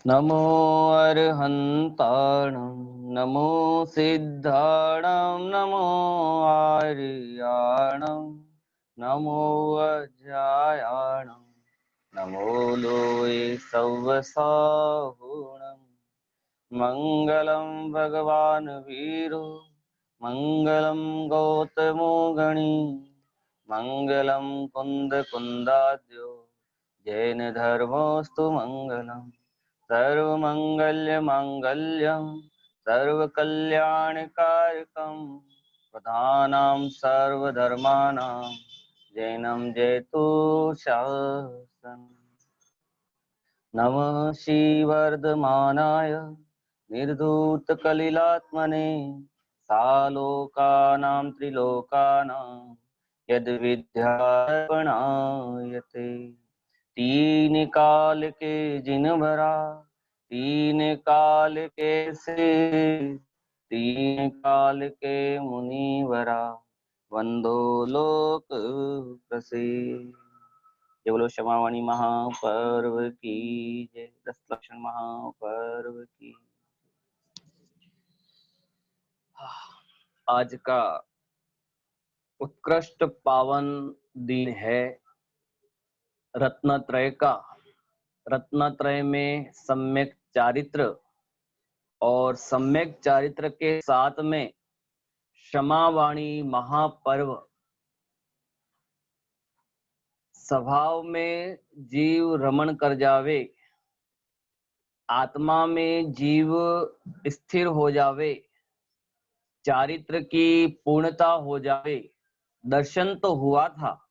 नमो अरहन्ताणं नमो सिद्धाणं नमो आर्याणं नमो अज्ञायाणं नमो लोये सव्वसाहुणं मङ्गलं भगवान् वीरो मङ्गलं गौतमो गणी मङ्गलं कुन्दकुन्दाद्यो जैन धर्मोऽस्तु मङ्गलम् सर्वमङ्गल्यमाङ्गल्यं सर्वकल्याणकारकं प्रधानां सर्वधर्माणां जैनं जयतु शासनं। नमः श्रीवर्धमानाय निर्धूतकलिलात्मने सालोकानां त्रिलोकानां यद्विद्यार्पणायते। तीन काल के जिन भरा तीन काल के से तीन काल के मुनि भरा वंदो लोक प्रसिद्ध। जय बोलो क्षमावाणी महापर्व की जय। 10 लक्षण महापर्व की। आज का उत्कृष्ट पावन दिन है रत्नत्रय का। रत्नत्रय में सम्यक चारित्र और सम्यक चारित्र के साथ में क्षमावाणी महापर्व। स्वभाव में जीव रमण कर जावे, आत्मा में जीव स्थिर हो जावे, चारित्र की पूर्णता हो जावे। दर्शन तो हुआ था,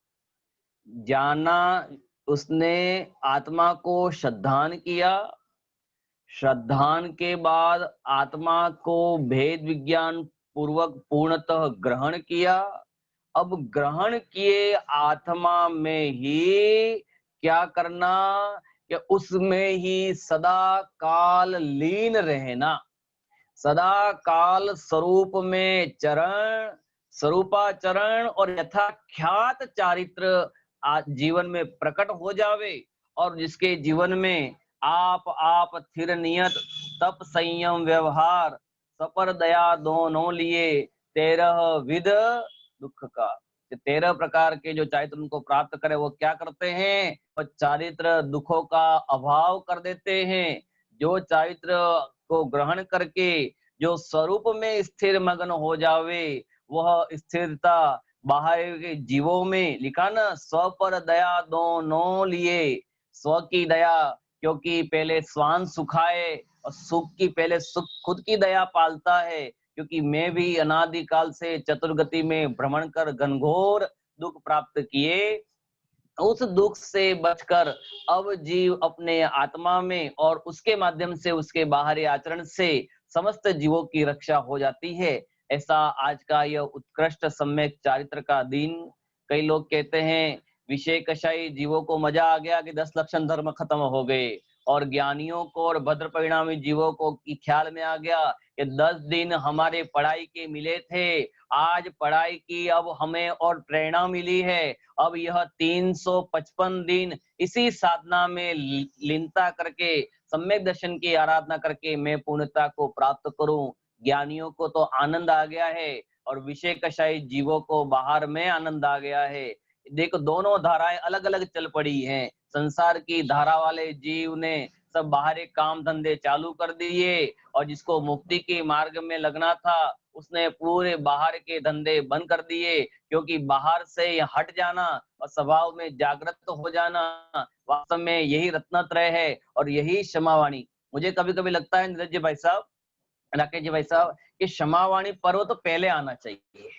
जाना उसने आत्मा को श्रद्धान किया, श्रद्धान के बाद आत्मा को भेद विज्ञान पूर्वक पूर्णतः ग्रहण किया। अब ग्रहण किए आत्मा में ही क्या करना कि उसमें ही सदा काल लीन रहना, सदा काल स्वरूप में चरण, स्वरूपाचरण और यथाख्यात चारित्र जीवन में प्रकट हो जावे। और जिसके जीवन में आप स्थिर नियत तप संयम व्यवहार सपर दया दोनों लिए 13 विध दुख का, 13 प्रकार के जो चारित्र उनको प्राप्त करे वो क्या करते हैं, वो चारित्र दुखों का अभाव कर देते हैं। जो चारित्र को ग्रहण करके जो स्वरूप में स्थिर मग्न हो जावे, वह स्थिरता बाहर के जीवों में लिखा ना, स्व पर दया दोनों लिए। स्व की दया, क्योंकि पहले स्वान सुखाए, और सुख की पहले सुख खुद की दया पालता है। क्योंकि मैं भी अनादिकाल से चतुर्गति में भ्रमण कर घनघोर दुख प्राप्त किए, उस दुख से बचकर अब जीव अपने आत्मा में और उसके माध्यम से उसके बाहरी आचरण से समस्त जीवों की रक्षा हो जाती है। ऐसा आज का यह उत्कृष्ट सम्यक चारित्र का दिन। कई लोग कहते हैं विषय कषाई जीवों को मजा आ गया कि 10 लक्षण धर्म खत्म हो गए, और ज्ञानियों को और भद्र परिणामी जीवों को की ख्याल में आ गया कि 10 दिन हमारे पढ़ाई के मिले थे, आज पढ़ाई की अब हमें और प्रेरणा मिली है। अब यह 355 दिन इसी साधना में लीनता करके सम्यक दर्शन की आराधना करके मैं पूर्णता को प्राप्त करूं। ज्ञानियों को तो आनंद आ गया है और विषय कषाई जीवों को बाहर में आनंद आ गया है। देखो दोनों धाराएं अलग अलग चल पड़ी हैं। संसार की धारा वाले जीव ने सब बाहरी काम धंधे चालू कर दिए, और जिसको मुक्ति के मार्ग में लगना था उसने पूरे बाहर के धंधे बंद कर दिए। क्योंकि बाहर से हट जाना और स्वभाव में जागृत हो जाना वास्तव में यही रत्नत्रय है और यही क्षमावाणी। मुझे कभी कभी लगता है नीरज जी भाई साहब, राकेश जी भाई साहब, कि क्षमावाणी पर्व तो पहले आना चाहिए।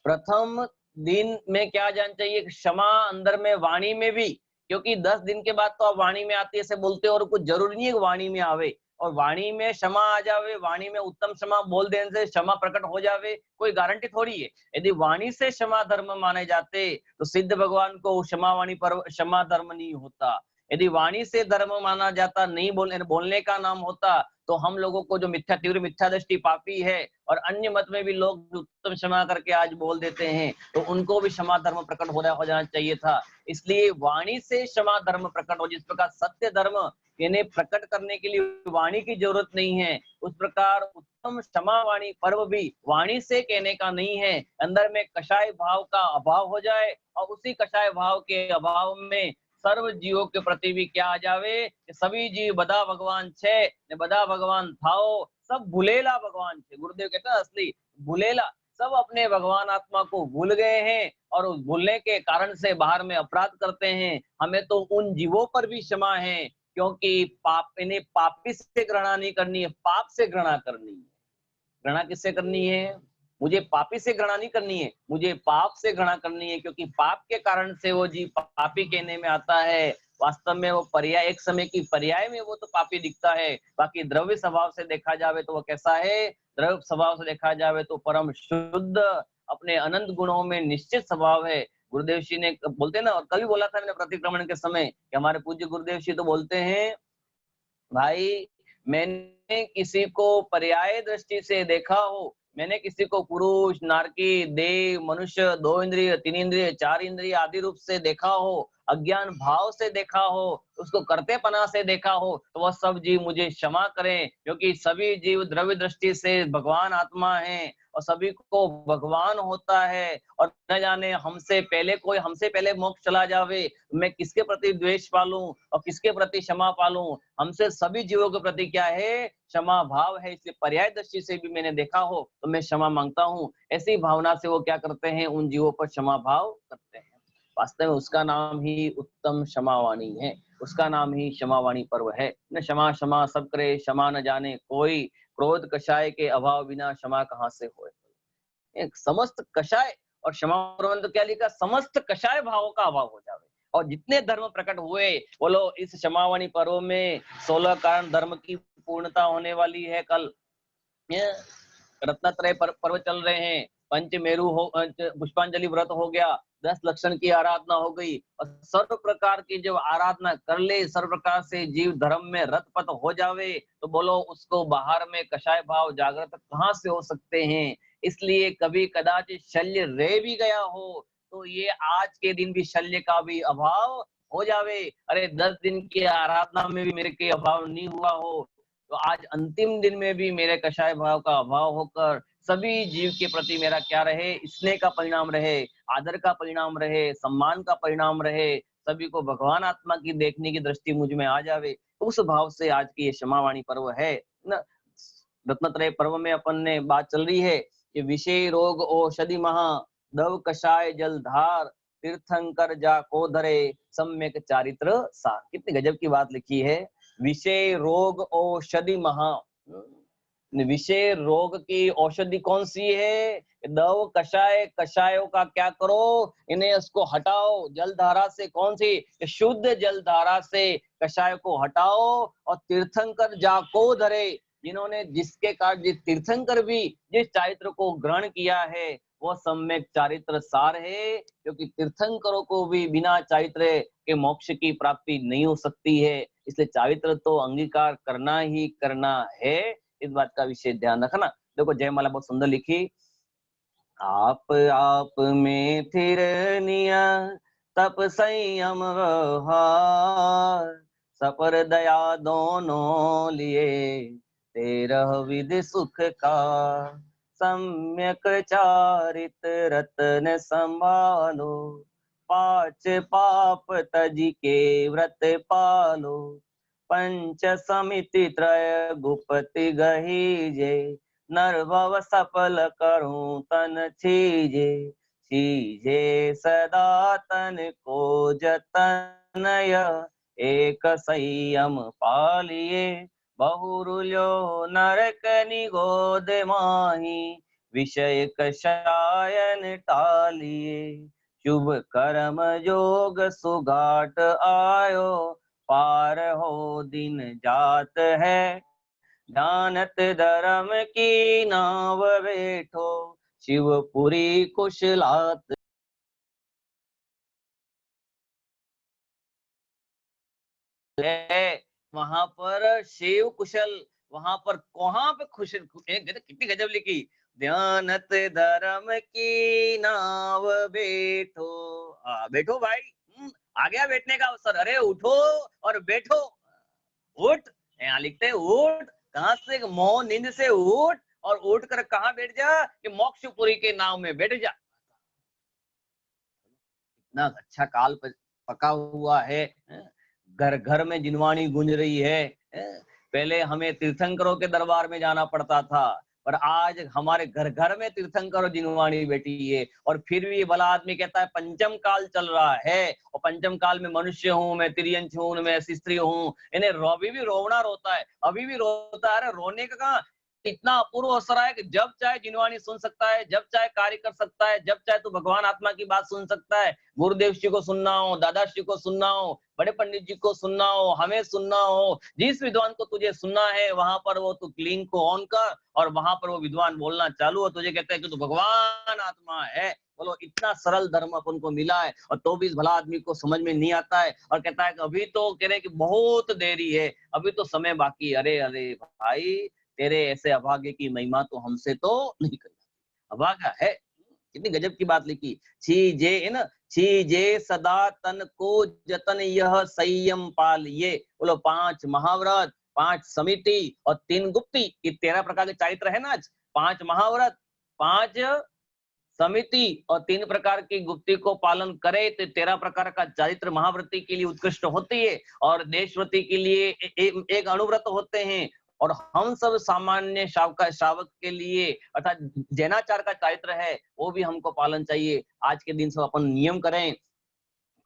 प्रथम दिन में क्या जाना चाहिए, क्षमा अंदर में वाणी में भी, क्योंकि 10 दिन के बाद तो आप वाणी में आती है ऐसे बोलते हो, और कुछ जरूरी नहीं है वाणी में आवे और वाणी में क्षमा आ जावे, वाणी में उत्तम क्षमा बोल देने से क्षमा प्रकट हो जावे, कोई गारंटी थोड़ी है। यदि वाणी से क्षमा धर्म माने जाते तो सिद्ध भगवान को क्षमा वाणी पर क्षमा धर्म नहीं होता। यदि वाणी से धर्म माना जाता, नहीं बोलने का नाम होता, तो हम लोगों को जो मिथ्या तीव्र मिथ्या दृष्टि पापी है और अन्य मत में भी लोग उत्तम क्षमा करके आज बोल देते हैं, तो उनको भी क्षमा धर्म प्रकट हो जाना चाहिए था। इसलिए वाणी से क्षमा धर्म प्रकट हो, जिस प्रकार सत्य धर्म इन्हें प्रकट करने के लिए वाणी की जरूरत नहीं है। उस प्रकार उत्तम क्षमा वाणी पर्व भी वाणी से कहने का नहीं है। अंदर में कषाय भाव का अभाव हो जाए और उसी कषाय भाव के अभाव में सर्व जीवों के प्रति भी क्या आ जावे कि सभी जीव बदा भगवान छे ने बदा भगवान थाओ, सब भूलेला भगवान छे। गुरुदेव कहते हैं असली भूलेला, सब अपने भगवान आत्मा को भूल गए हैं और उस भूलने के कारण से बाहर में अपराध करते हैं। हमें तो उन जीवों पर भी क्षमा है, क्योंकि पाप इन्हें पापी से घृणा नहीं करनी है, पाप से घृणा करनी है। घृणा किससे करनी है? मुझे पापी से घृणा नहीं करनी है, मुझे पाप से घृणा करनी है, क्योंकि पाप के कारण से वो जीव पापी कहने में आता है। वास्तव में वो पर्याय, एक समय की पर्याय में वो तो पापी दिखता है, बाकी द्रव्य स्वभाव से देखा जावे तो वो कैसा है? द्रव्य स्वभाव से देखा जावे तो परम शुद्ध, अपने अनंत गुणों में निश्चित स्वभाव है। गुरुदेव जी ने बोलते ना, और कल भी बोला था मैंने प्रतिक्रमण के समय कि हमारे पूज्य गुरुदेव जी तो बोलते हैं, भाई मैंने किसी को पर्याय दृष्टि से देखा हो, मैंने किसी को पुरुष, नारकी, देव, मनुष्य, 2 इंद्रिय, 3 इंद्रिय, 4 इंद्रिय आदि रूप से देखा हो, अज्ञान भाव से देखा हो, उसको करतेपना से देखा हो, तो वह सब जीव मुझे क्षमा करें, क्योंकि सभी जीव द्रव्य दृष्टि से भगवान आत्मा है और सभी को भगवान होता है। और न जाने हमसे पहले कोई हमसे पहले मोक्ष चला जावे, मैं किसके प्रति द्वेष पालूं और किसके प्रति क्षमा पालूं? हमसे सभी जीवों के प्रति क्या है? क्षमा भाव है। इसलिए पर्याय दृष्टि से भी मैंने देखा हो तो मैं क्षमा मांगता हूँ। ऐसी भावना से वो क्या करते हैं? उन जीवों पर क्षमा भाव करते हैं। वास्तव में उसका नाम ही उत्तम क्षमावाणी है, उसका नाम ही क्षमावाणी पर्व है। न क्षमा क्षमा सब करे, क्षमा न जाने कोई, क्रोध कषाय के अभाव बिना क्षमा कहाँ से होए। एक समस्त कषाय और क्षमा तो क्या लिखा? समस्त कषाय भावों का अभाव हो जावे। और जितने धर्म प्रकट हुए, बोलो इस क्षमावाणी पर्व में 16 कारण धर्म की पूर्णता होने वाली है। कल रत्नत्रय पर्व चल रहे हैं, पंचमेरु हो, पुष्पांजलि व्रत हो गया, 10 लक्षण की आराधना हो गई, और सर्व प्रकार की जब आराधना कर ले, सर्व प्रकार से जीव धर्म में रतपत हो जावे, तो बोलो उसको बाहर में कषाय भाव जागृत कहाँ से हो सकते हैं? इसलिए कभी कदाचित शल्य रह भी गया हो तो ये आज के दिन भी शल्य का भी अभाव हो जावे। अरे 10 दिन की आराधना में भी मेरे के अभाव नहीं हुआ हो, तो आज अंतिम दिन में भी मेरे कषाय भाव का अभाव होकर सभी जीव के प्रति मेरा क्या रहे? स्नेह का परिणाम रहे, आदर का परिणाम रहे, सम्मान का परिणाम रहे, सभी को भगवान आत्मा की देखने की दृष्टि मुझ में आ जावे। उस भाव से आज की ये क्षमावाणी पर्व है ना। रत्नत्रय पर्व में अपन ने बात चल रही है कि विषय रोग औषधि महा, दव कषाय जलधार, तीर्थंकर जा को धरे, सम्यक चारित्र सार। कितनी गजब की बात लिखी है। विषय रोग औषधि महा, विषय रोग की औषधि कौन सी है? दव कषाय, कषायों का क्या करो? इन्हें उसको हटाओ जलधारा से। कौन सी? शुद्ध जलधारा से कषाय को हटाओ। और तीर्थंकर जाको धरे, जिन्होंने जिसके कारण जिस तीर्थंकर भी जिस चारित्र को ग्रहण किया है वो सम्यक चारित्र सार है, क्योंकि तीर्थंकरों को भी बिना चारित्र के मोक्ष की प्राप्ति नहीं हो सकती है। इसलिए चारित्र तो अंगीकार करना ही करना है। इस बात का विशेष ध्यान रखना। देखो जयमाला बहुत सुंदर लिखी, आप में थिर निया तप संयम व्यवहार, सपर दया दोनों लिए तेरह विधि सुख का, सम्यक चारित रत्न संभालो, पांच पाप तज के व्रत पालो, पंच समिति त्रय गुपति गहीजे, नर भव सफल करूं तन छीजे, छीजे सदा तन को जतनय, एक संयम पालिए, बहुरुल्यो नरक निगोद माही, विषय कषायन टालिए, शुभ कर्म जोग सुघाट आयो, पार हो दिन जात है, जानत धर्म की नाव बैठो, शिवपुरी कुशलात। है वहां पर शिव कुशल, वहां पर कहाँ पे खुश, कितनी गजब लिखी, ध्यानत धर्म की नाव बैठो। बैठो भाई, आ गया बैठने का अवसर, अरे उठो और बैठो। उठ, यहाँ लिखते हैं उठ, कहां से, मोह नींद से उठ और उठ कर कहां बैठ जा कि मोक्षपुरी के नाव में बैठ जा। इतना अच्छा काल पका हुआ है, घर घर में जिनवाणी गूंज रही है। पहले हमें तीर्थंकरों के दरबार में जाना पड़ता था, पर आज हमारे घर घर में तीर्थंकर जिनवाणी बैठी है। और फिर भी भला आदमी कहता है पंचम काल चल रहा है, और पंचम काल में मनुष्य हूं मैं, तिर्यंच हूं मैं, स्त्री हूं। इन्हें अभी भी रोना रोता है, अभी भी रोता है। अरे रोने का कहाँ, इतना अपूर्व अवसर है कि जब चाहे जिनवाणी सुन सकता है, जब चाहे कार्य कर सकता है, जब चाहे तू भगवान आत्मा की बात सुन सकता है। गुरुदेव जी को सुनना हो, दादा जी को सुनना हो, बड़े पंडित जी को सुनना हो, हमें सुनना हो, जिस विद्वान को तुझे सुनना है वहां पर वो तू लिंक को ऑन कर और वहां पर वो विद्वान बोलना चालू हो, तुझे कहते हैं कि तू भगवान आत्मा है। बोलो, इतना सरल धर्म अपन को मिला है, और तो भी इस भला आदमी को समझ में नहीं आता है, और कहता है कि अभी तो कह रहे कि बहुत देरी है, अभी तो समय बाकी। अरे अरे भाई, तेरे ऐसे अभागे की महिमा तो हमसे तो नहीं करी। अभागा है, कितनी गजब की बात लिखी। छीजे है ना, छीजे सदा तन को जतन यह संयम पालिए। बोलो, 5 महाव्रत, 5 समिति और 3 गुप्ती, ये 13 प्रकार के चरित्र है ना। आज 5 महाव्रत, 5 समिति और 3 प्रकार की गुप्ती को पालन करे तो 13 प्रकार का चरित्र महाव्रती के लिए उत्कृष्ट होती है, और देशव्रती के लिए एक अनुव्रत होते हैं। और हम सब सामान्य श्रावक के लिए अर्थात जैनाचार का चरित्र है, वो भी हमको पालन चाहिए। आज के दिन सब अपन नियम करें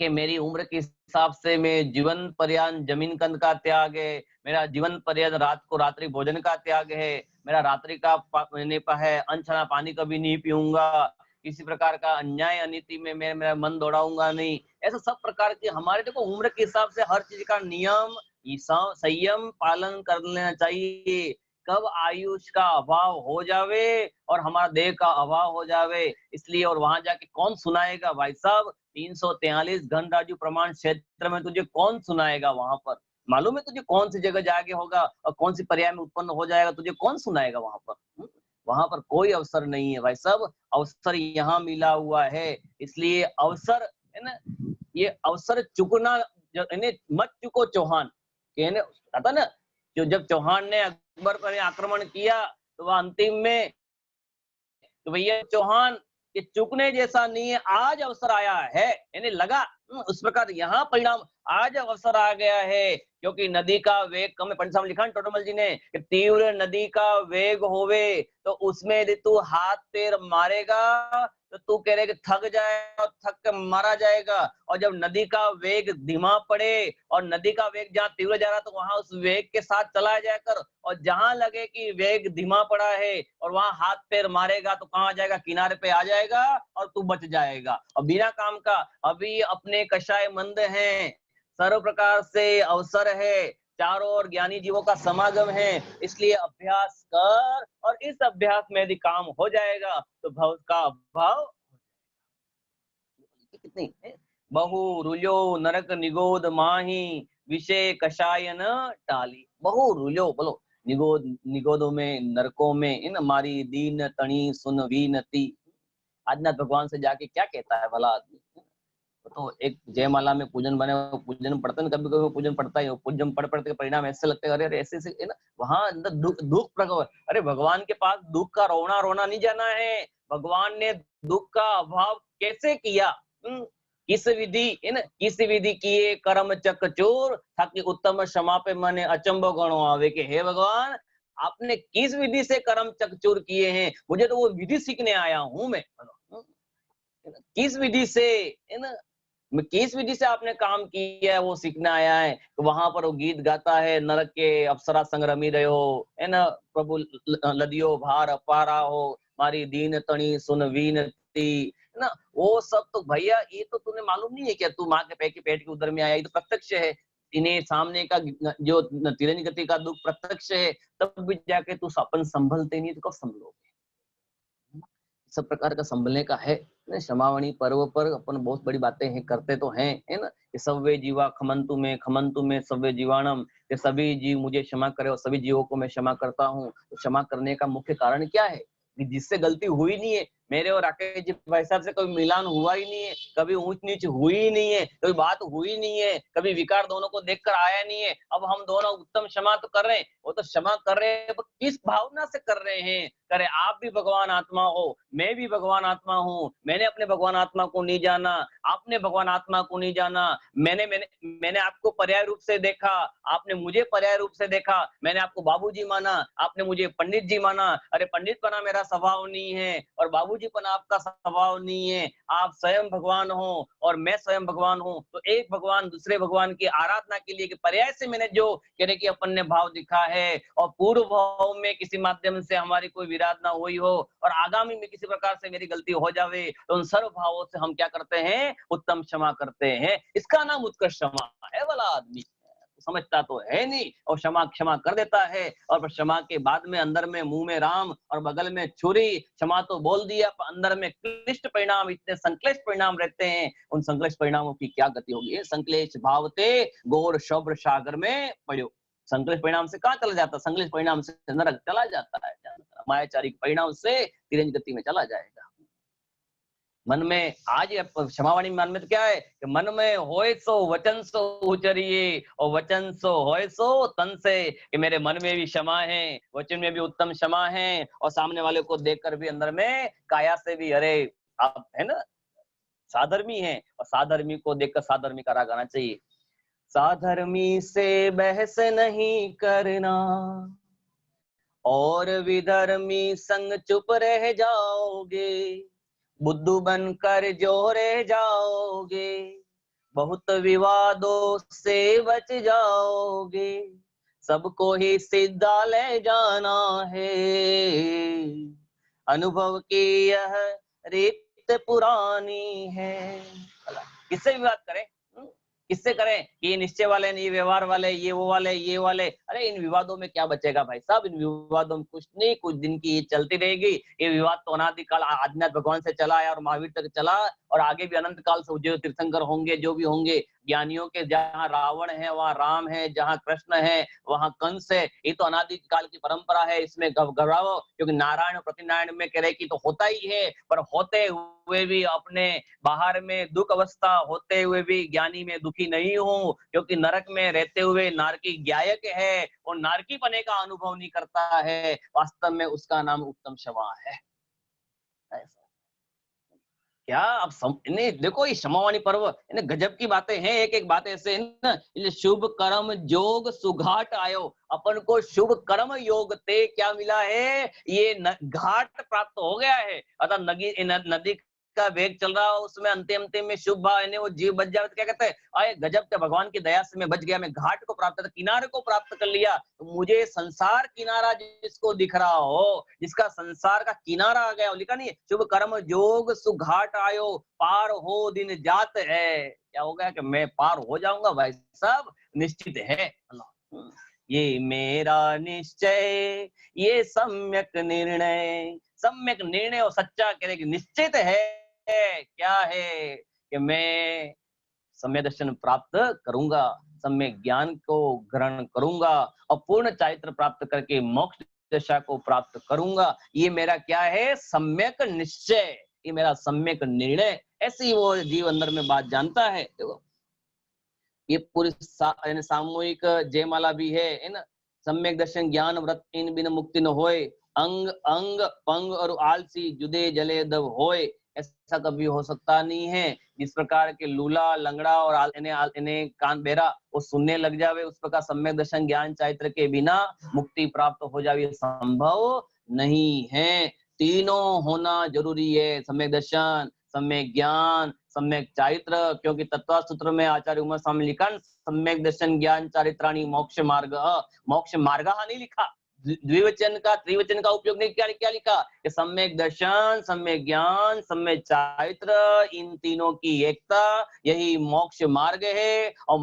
कि मेरी उम्र के हिसाब से मैं जीवन पर्यंत जमीन कंद का त्याग है, मेरा जीवन पर्यंत रात को रात्रि भोजन का त्याग है, मेरा रात्रि का है अनछना पानी कभी नहीं पीऊंगा, किसी प्रकार का अन्याय अनीति में मैं मेरा मन दौड़ाऊंगा नहीं। ऐसा सब प्रकार के हमारे, देखो, उम्र के हिसाब से हर चीज का नियम संयम पालन कर लेना चाहिए। कब आयुष का अभाव हो जावे और हमारा देह का अभाव हो जावे, इसलिए। और वहां जाके कौन सुनाएगा भाई साहब, 343 घन राजू प्रमाण क्षेत्र में तुझे कौन सुनाएगा? वहां पर मालूम है तुझे कौन सी जगह जाके होगा और कौन सी पर्याय में उत्पन्न हो जाएगा, तुझे कौन सुनाएगा वहां पर? वहां पर कोई अवसर नहीं है भाई साहब, अवसर यहाँ मिला हुआ है। इसलिए अवसर है ना, ये अवसर चुकना, मत चुको चौहान, कहता ना, जो जब चौहान ने अकबर पर आक्रमण किया तो वह अंतिम में, तो भैया चौहान, ये चुकने जैसा नहीं है, आज अवसर आया है, यानी लगा उस प्रकार यहाँ परिणाम, आज अवसर आ गया है। क्योंकि नदी का वेग कम है, पंडित साहब लिखा टोटमल जी ने कि तीव्र नदी का वेग होवे तो उसमें यदि तू हाथ पैर मारेगा तो तू कह रहे कि थक जाएगा, थक के मारा जाएगा। और जब नदी का वेग धीमा पड़े और नदी का वेग जहाँ तीव्र जा रहा तो वहां उस वेग के साथ चला जाया कर, और जहां लगे कि वेग धीमा पड़ा है और वहां हाथ पैर मारेगा तो कहाँ जाएगा, किनारे पे आ जाएगा और तू बच जाएगा। और बिना काम का अभी अपने कषाय मंद हैं, सर्व प्रकार से अवसर है, चारों ओर ज्ञानी जीवों का समागम है, इसलिए अभ्यास कर, और इस अभ्यास में यदि काम हो जाएगा तो भव का अभाव कितनी है। बहु रुलो नरक निगोद माही विषय कषायन टाली। बहु रुलो, बोलो, निगोदों में, नरकों में, इन मारी दीन तणी सुन वीनती। आदिनाथ भगवान से जाके क्या कहता है भला आदमी? तो एक जयमाला में पूजन बने, पूजन पढ़ते हैं, कभी कभी पूजन पढ़ता है, पूजन पढ़ के परिणाम ऐसे लगते हैं, अरे ऐसे है ना, वहां अंदर दुख प्रकट। अरे भगवान के पास दुख का रोना नहीं जाना है, भगवान ने दुख का अभाव कैसे किया, किस विधि है ना, किस विधि किए कर्म चकचोर, ताकि उत्तम क्षमा पे मने अचंबो गणो आवे कि हे भगवान, आपने किस विधि से कर्म चकचोर किए हैं, मुझे तो वो विधि सीखने आया हूं मैं। किस विधि से, है ना, किस विधि से आपने काम किया है वो सीखना आया है। तो वहां पर वो गीत गाता है, नरक के अप्सरा संग रमी रहो, है ना, प्रभु लदियो भार अपारा हो, मारी दीन तणी सुन वीनती, है ना। वो सब तो भैया, ये तो तूने मालूम नहीं है क्या, तू माँ के पेट के उदर में आया, ये तो प्रत्यक्ष है। इन्हें सामने का जो तिरंज गति का दुख प्रत्यक्ष है, तब भी जाके तू अपन संभलते नहीं तो कब संभलोगे? सब प्रकार का संभलने का है। क्षमावणी पर्व पर अपन बहुत बड़ी बातें हैं, करते तो हैं, है ना, कि सव्वे जीवा खमंतु में सव्वे जीवाणम, कि सभी जीव मुझे क्षमा करे और सभी जीवों को मैं क्षमा करता हूँ। तो क्षमा करने का मुख्य कारण क्या है? कि जिससे गलती हुई नहीं है मेरे और राकेश जी भाई साहब से कभी मिलान हुआ ही नहीं है, कभी ऊंच नीच हुई ही नहीं है, कभी बात हुई नहीं है, कभी विकार दोनों को देखकर आया नहीं है। अब हम दोनों उत्तम क्षमा तो कर रहे हैं, वो तो क्षमा कर रहे हैं, वो किस भावना से कर रहे हैं? करे आप भी भगवान आत्मा हो, मैं भी भगवान आत्मा हूँ, मैंने अपने भगवान आत्मा को नहीं जाना, आपने भगवान आत्मा को नहीं जाना, मैंने मैंने मैंने आपको पर्याय रूप से देखा, आपने मुझे पर्याय रूप से देखा, मैंने आपको बाबूजी माना, आपने मुझे पंडित जी माना। अरे पंडित पना मेरा स्वभाव नहीं है और बाबूजी पना आपका स्वभाव नहीं है, आप स्वयं भगवान हो और मैं स्वयं भगवान हूँ। तो एक भगवान दूसरे भगवान की आराधना के लिए कि पर्याय से मैंने जो कहने की अपन ने भाव दिखा है और पूर्व भाव में किसी माध्यम से हमारी कोई विराध ना हुई हो और आगामी में किसी प्रकार से मेरी गलती हो जावे, तो उन सर्व भावों से हम क्या करते हैं? उत्तम क्षमा करते हैं। इसका नाम उत्कृष्ट क्षमा है। वाला आदमी समझता तो है नहीं और क्षमा क्षमा कर देता है, और क्षमा के बाद में अंदर में मुंह में राम और बगल में छुरी। क्षमा तो बोल दिया, अंदर में क्लिष्ट परिणाम, इतने संक्लिष्ट परिणाम रहते हैं। उन संक्लिष्ट परिणामों की क्या गति होगी? संक्लेश भावते घोर शौभ्र सागर में पड़ो। संक्लिष्ट परिणाम से कहाँ चला जाता? संक्लिष्ट परिणाम से नरक चला जाता है, मायाचारिक परिणाम से तिरंज गति में चला जाएगा। मन में आज क्षमावाणी मन में तो क्या है कि मन में होए सो वचन सो उचरिए और वचन सो होए सो तन से, कि मेरे मन में भी क्षमा है, वचन में भी उत्तम क्षमा है, और सामने वाले को देखकर भी अंदर में काया से भी, अरे आप है ना साधर्मी है, और साधर्मी को देखकर साधर्मी का राग आना चाहिए। साधर्मी से बहस नहीं करना और विधर्मी संग चुप रह जाओगे, बुद्धू बनकर जो रह जाओगे, बहुत विवादों से बच जाओगे, सबको ही सीधा ले जाना है, अनुभव की यह रीत पुरानी है। किससे विवाद करें? किससे करें? ये निश्चय वाले, ये व्यवहार वाले, ये वो वाले, ये वाले। अरे इन विवादों में क्या बचेगा भाई साहब? इन विवादों में कुछ नहीं, कुछ दिन की ये चलती रहेगी। ये विवाद तो अनादिकाल आदिनाथ भगवान से चला है और महावीर तक चला, और आगे भी अनंत काल से जो तीर्थंकर होंगे, जो भी होंगे ज्ञानियों के, जहाँ रावण है वहाँ राम है, जहाँ कृष्ण है वहाँ कंस है। ये तो अनादिकाल की परंपरा है, इसमें घबराओ, क्योंकि नारायण और प्रतिनारायण में कह रहे कि तो होता ही है, पर होते हुए भी अपने बाहर में दुख अवस्था होते हुए भी ज्ञानी में दुखी नहीं हूँ, क्योंकि नरक में रहते हुए नारकी ज्ञायक है और नारकी पने का अनुभव नहीं करता है। वास्तव में उसका नाम उत्तम क्षमा है। ऐसा क्या आप नहीं देखो, ये क्षमावाणी पर्व इन्हें गजब की बातें हैं। एक एक बात ऐसे ना, शुभ कर्म जोग सुघाट आयो, अपन को शुभ कर्म योग ते क्या मिला है? ये घाट प्राप्त हो गया है। अतः नदी का वेग चल रहा हो, उसमें अंतिम अंतिम में शुभ भाव वो जीव बच जाए तो क्या कहते हैं? अरे गजब के, भगवान की दया से मैं बच गया, मैं घाट को प्राप्त, किनारे को प्राप्त कर लिया। तो मुझे संसार किनारा जिसको दिख रहा हो, जिसका संसार का किनारा आ गया, लिखा नहीं है शुभ कर्म जोग सुघाट आयो, पार हो दिन जात है। क्या हो गया कि मैं पार हो जाऊंगा भाई साहब, निश्चित है। ये मेरा निश्चय, ये सम्यक निर्णय, सम्यक निर्णय और सच्चा कहने की निश्चित है। क्या है कि मैं सम्यक दर्शन प्राप्त करूंगा, सम्यक ज्ञान को ग्रहण करूंगा और पूर्ण चारित्र प्राप्त करके मोक्ष दशा को प्राप्त करूंगा। ये मेरा क्या है? सम्यक निश्चय, ये मेरा सम्यक निर्णय। ऐसे ही वो जीव अंदर में बात जानता है। देखो ये पूरी सामूहिक जयमाला भी है ना, सम्यक दर्शन ज्ञान व्रत इन बिन मुक्ति न होए, अंग अंग पंग और आलसी जुदे जले दब होए। ऐसा कभी हो सकता नहीं है। जिस प्रकार के लूला लंगड़ा और इन्हें कान बेरा वो सुनने लग जावे, उस प्रकार सम्यक दर्शन ज्ञान चारित्र के बिना मुक्ति प्राप्त हो जावे, संभव नहीं है। तीनों होना जरूरी है, सम्यक दर्शन, सम्यक ज्ञान, सम्यक चारित्र। क्योंकि तत्व सूत्र में आचार्य उमर स्वामी लिखा सम्यक दर्शन ज्ञान चारित्राणी मोक्ष मार्ग, मोक्ष मार्ग नहीं लिखा, द्विवचन का त्रिवचन का उपयोग नहीं, क्या लिखा कि सम्यक दर्शन, सम्यक ज्ञान, सम्यक चारित्र, इन तीनों की एकता यही मोक्ष मार्ग है। और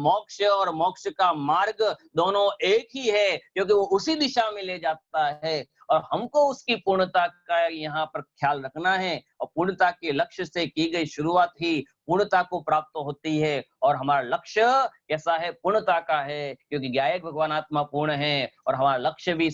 मोक्ष का मार्ग दोनों एक ही है, क्योंकि वो उसी दिशा में ले जाता है। और हमको उसकी पूर्णता का यहाँ पर ख्याल रखना है, और पूर्णता के लक्ष्य से की गई शुरुआत ही पूर्णता को प्राप्त होती है। और हमारा लक्ष्य कैसा है? पूर्णता का है, क्योंकि ज्ञायक भगवान आत्मा पूर्ण है और हमारा लक्ष्य भी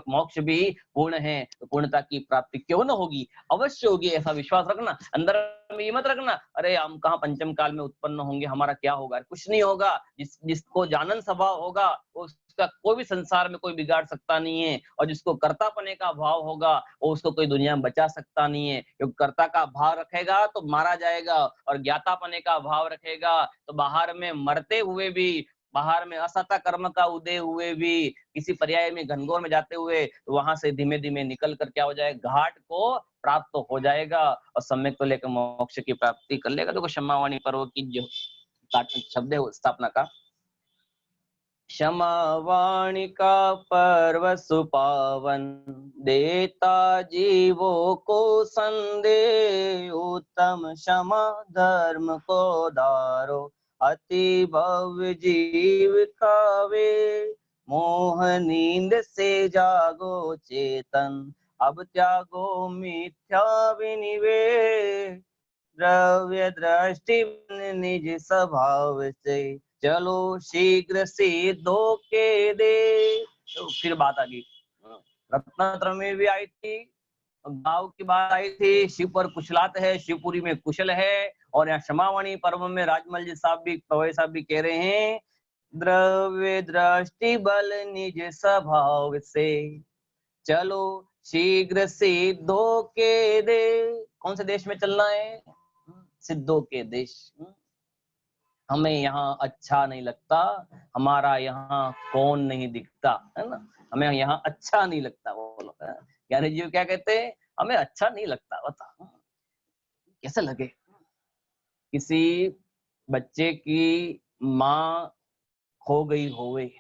मोक्ष भी पूर्ण है। तो पूर्णता की प्राप्ति क्यों न होगी, अवश्य होगी, ऐसा विश्वास रखना। अंदर में ये मत रखना अरे हम कहाँ पंचम काल में उत्पन्न होंगे, हमारा क्या होगा, कुछ नहीं होगा। जिसको जानन स्वभाव होगा उसका कोई भी संसार में कोई बिगाड़ सकता नहीं है, और जिसको कर्ता पने का भाव होगा वो उसको कोई दुनिया में बचा सकता नहीं है। क्योंकि कर्ता का भाव रखेगा तो मारा जाएगा, और ज्ञाता पने का भाव रखेगा तो बाहर में मरते हुए भी, बाहर में असता कर्म का उदय हुए भी, किसी पर्याय में घनघोर में जाते हुए तो वहां से धीमे धीमे निकल कर क्या हो जाए, घाट को प्राप्त तो हो जाएगा और सम्यक तो लेकर मोक्ष की प्राप्ति कर लेगा। देखो क्षमावाणी पर्व की जो शब्द है स्थापना का, क्षमावाणी का पर्व सुपावन, देता जीवों को संदेह, उत्तम क्षमा धर्म को धारो, अति भव्य जीव खावे, मोह नींद से जागो चेतन, अब त्यागो मिथ्या विनिवेश, द्रव्य दृष्टि निज स्वभाव से, चलो शीघ्र सिद्धों के दे। तो फिर बात आ गई, रत्नात्र में भी आई थी, गांव की बात आई थी, शिव पर कुशलात है, शिवपुरी में कुशल है, और यहाँ क्षमावाणी पर्व में राजमल जी साहब भी, पवई साहब भी कह रहे हैं, द्रव्य दृष्टि बल निज स्वभाव से, चलो शीघ्र सिद्धों के दे। कौन से देश में चलना है? सिद्धों के देश। हमें यहाँ अच्छा नहीं लगता, हमारा यहाँ कौन नहीं दिखता, है ना, हमें यहाँ अच्छा नहीं लगता। बोलो ज्ञानी जी क्या कहते हैं, हमें अच्छा नहीं लगता। बता कैसे लगे? किसी बच्चे की माँ खो गई होवे,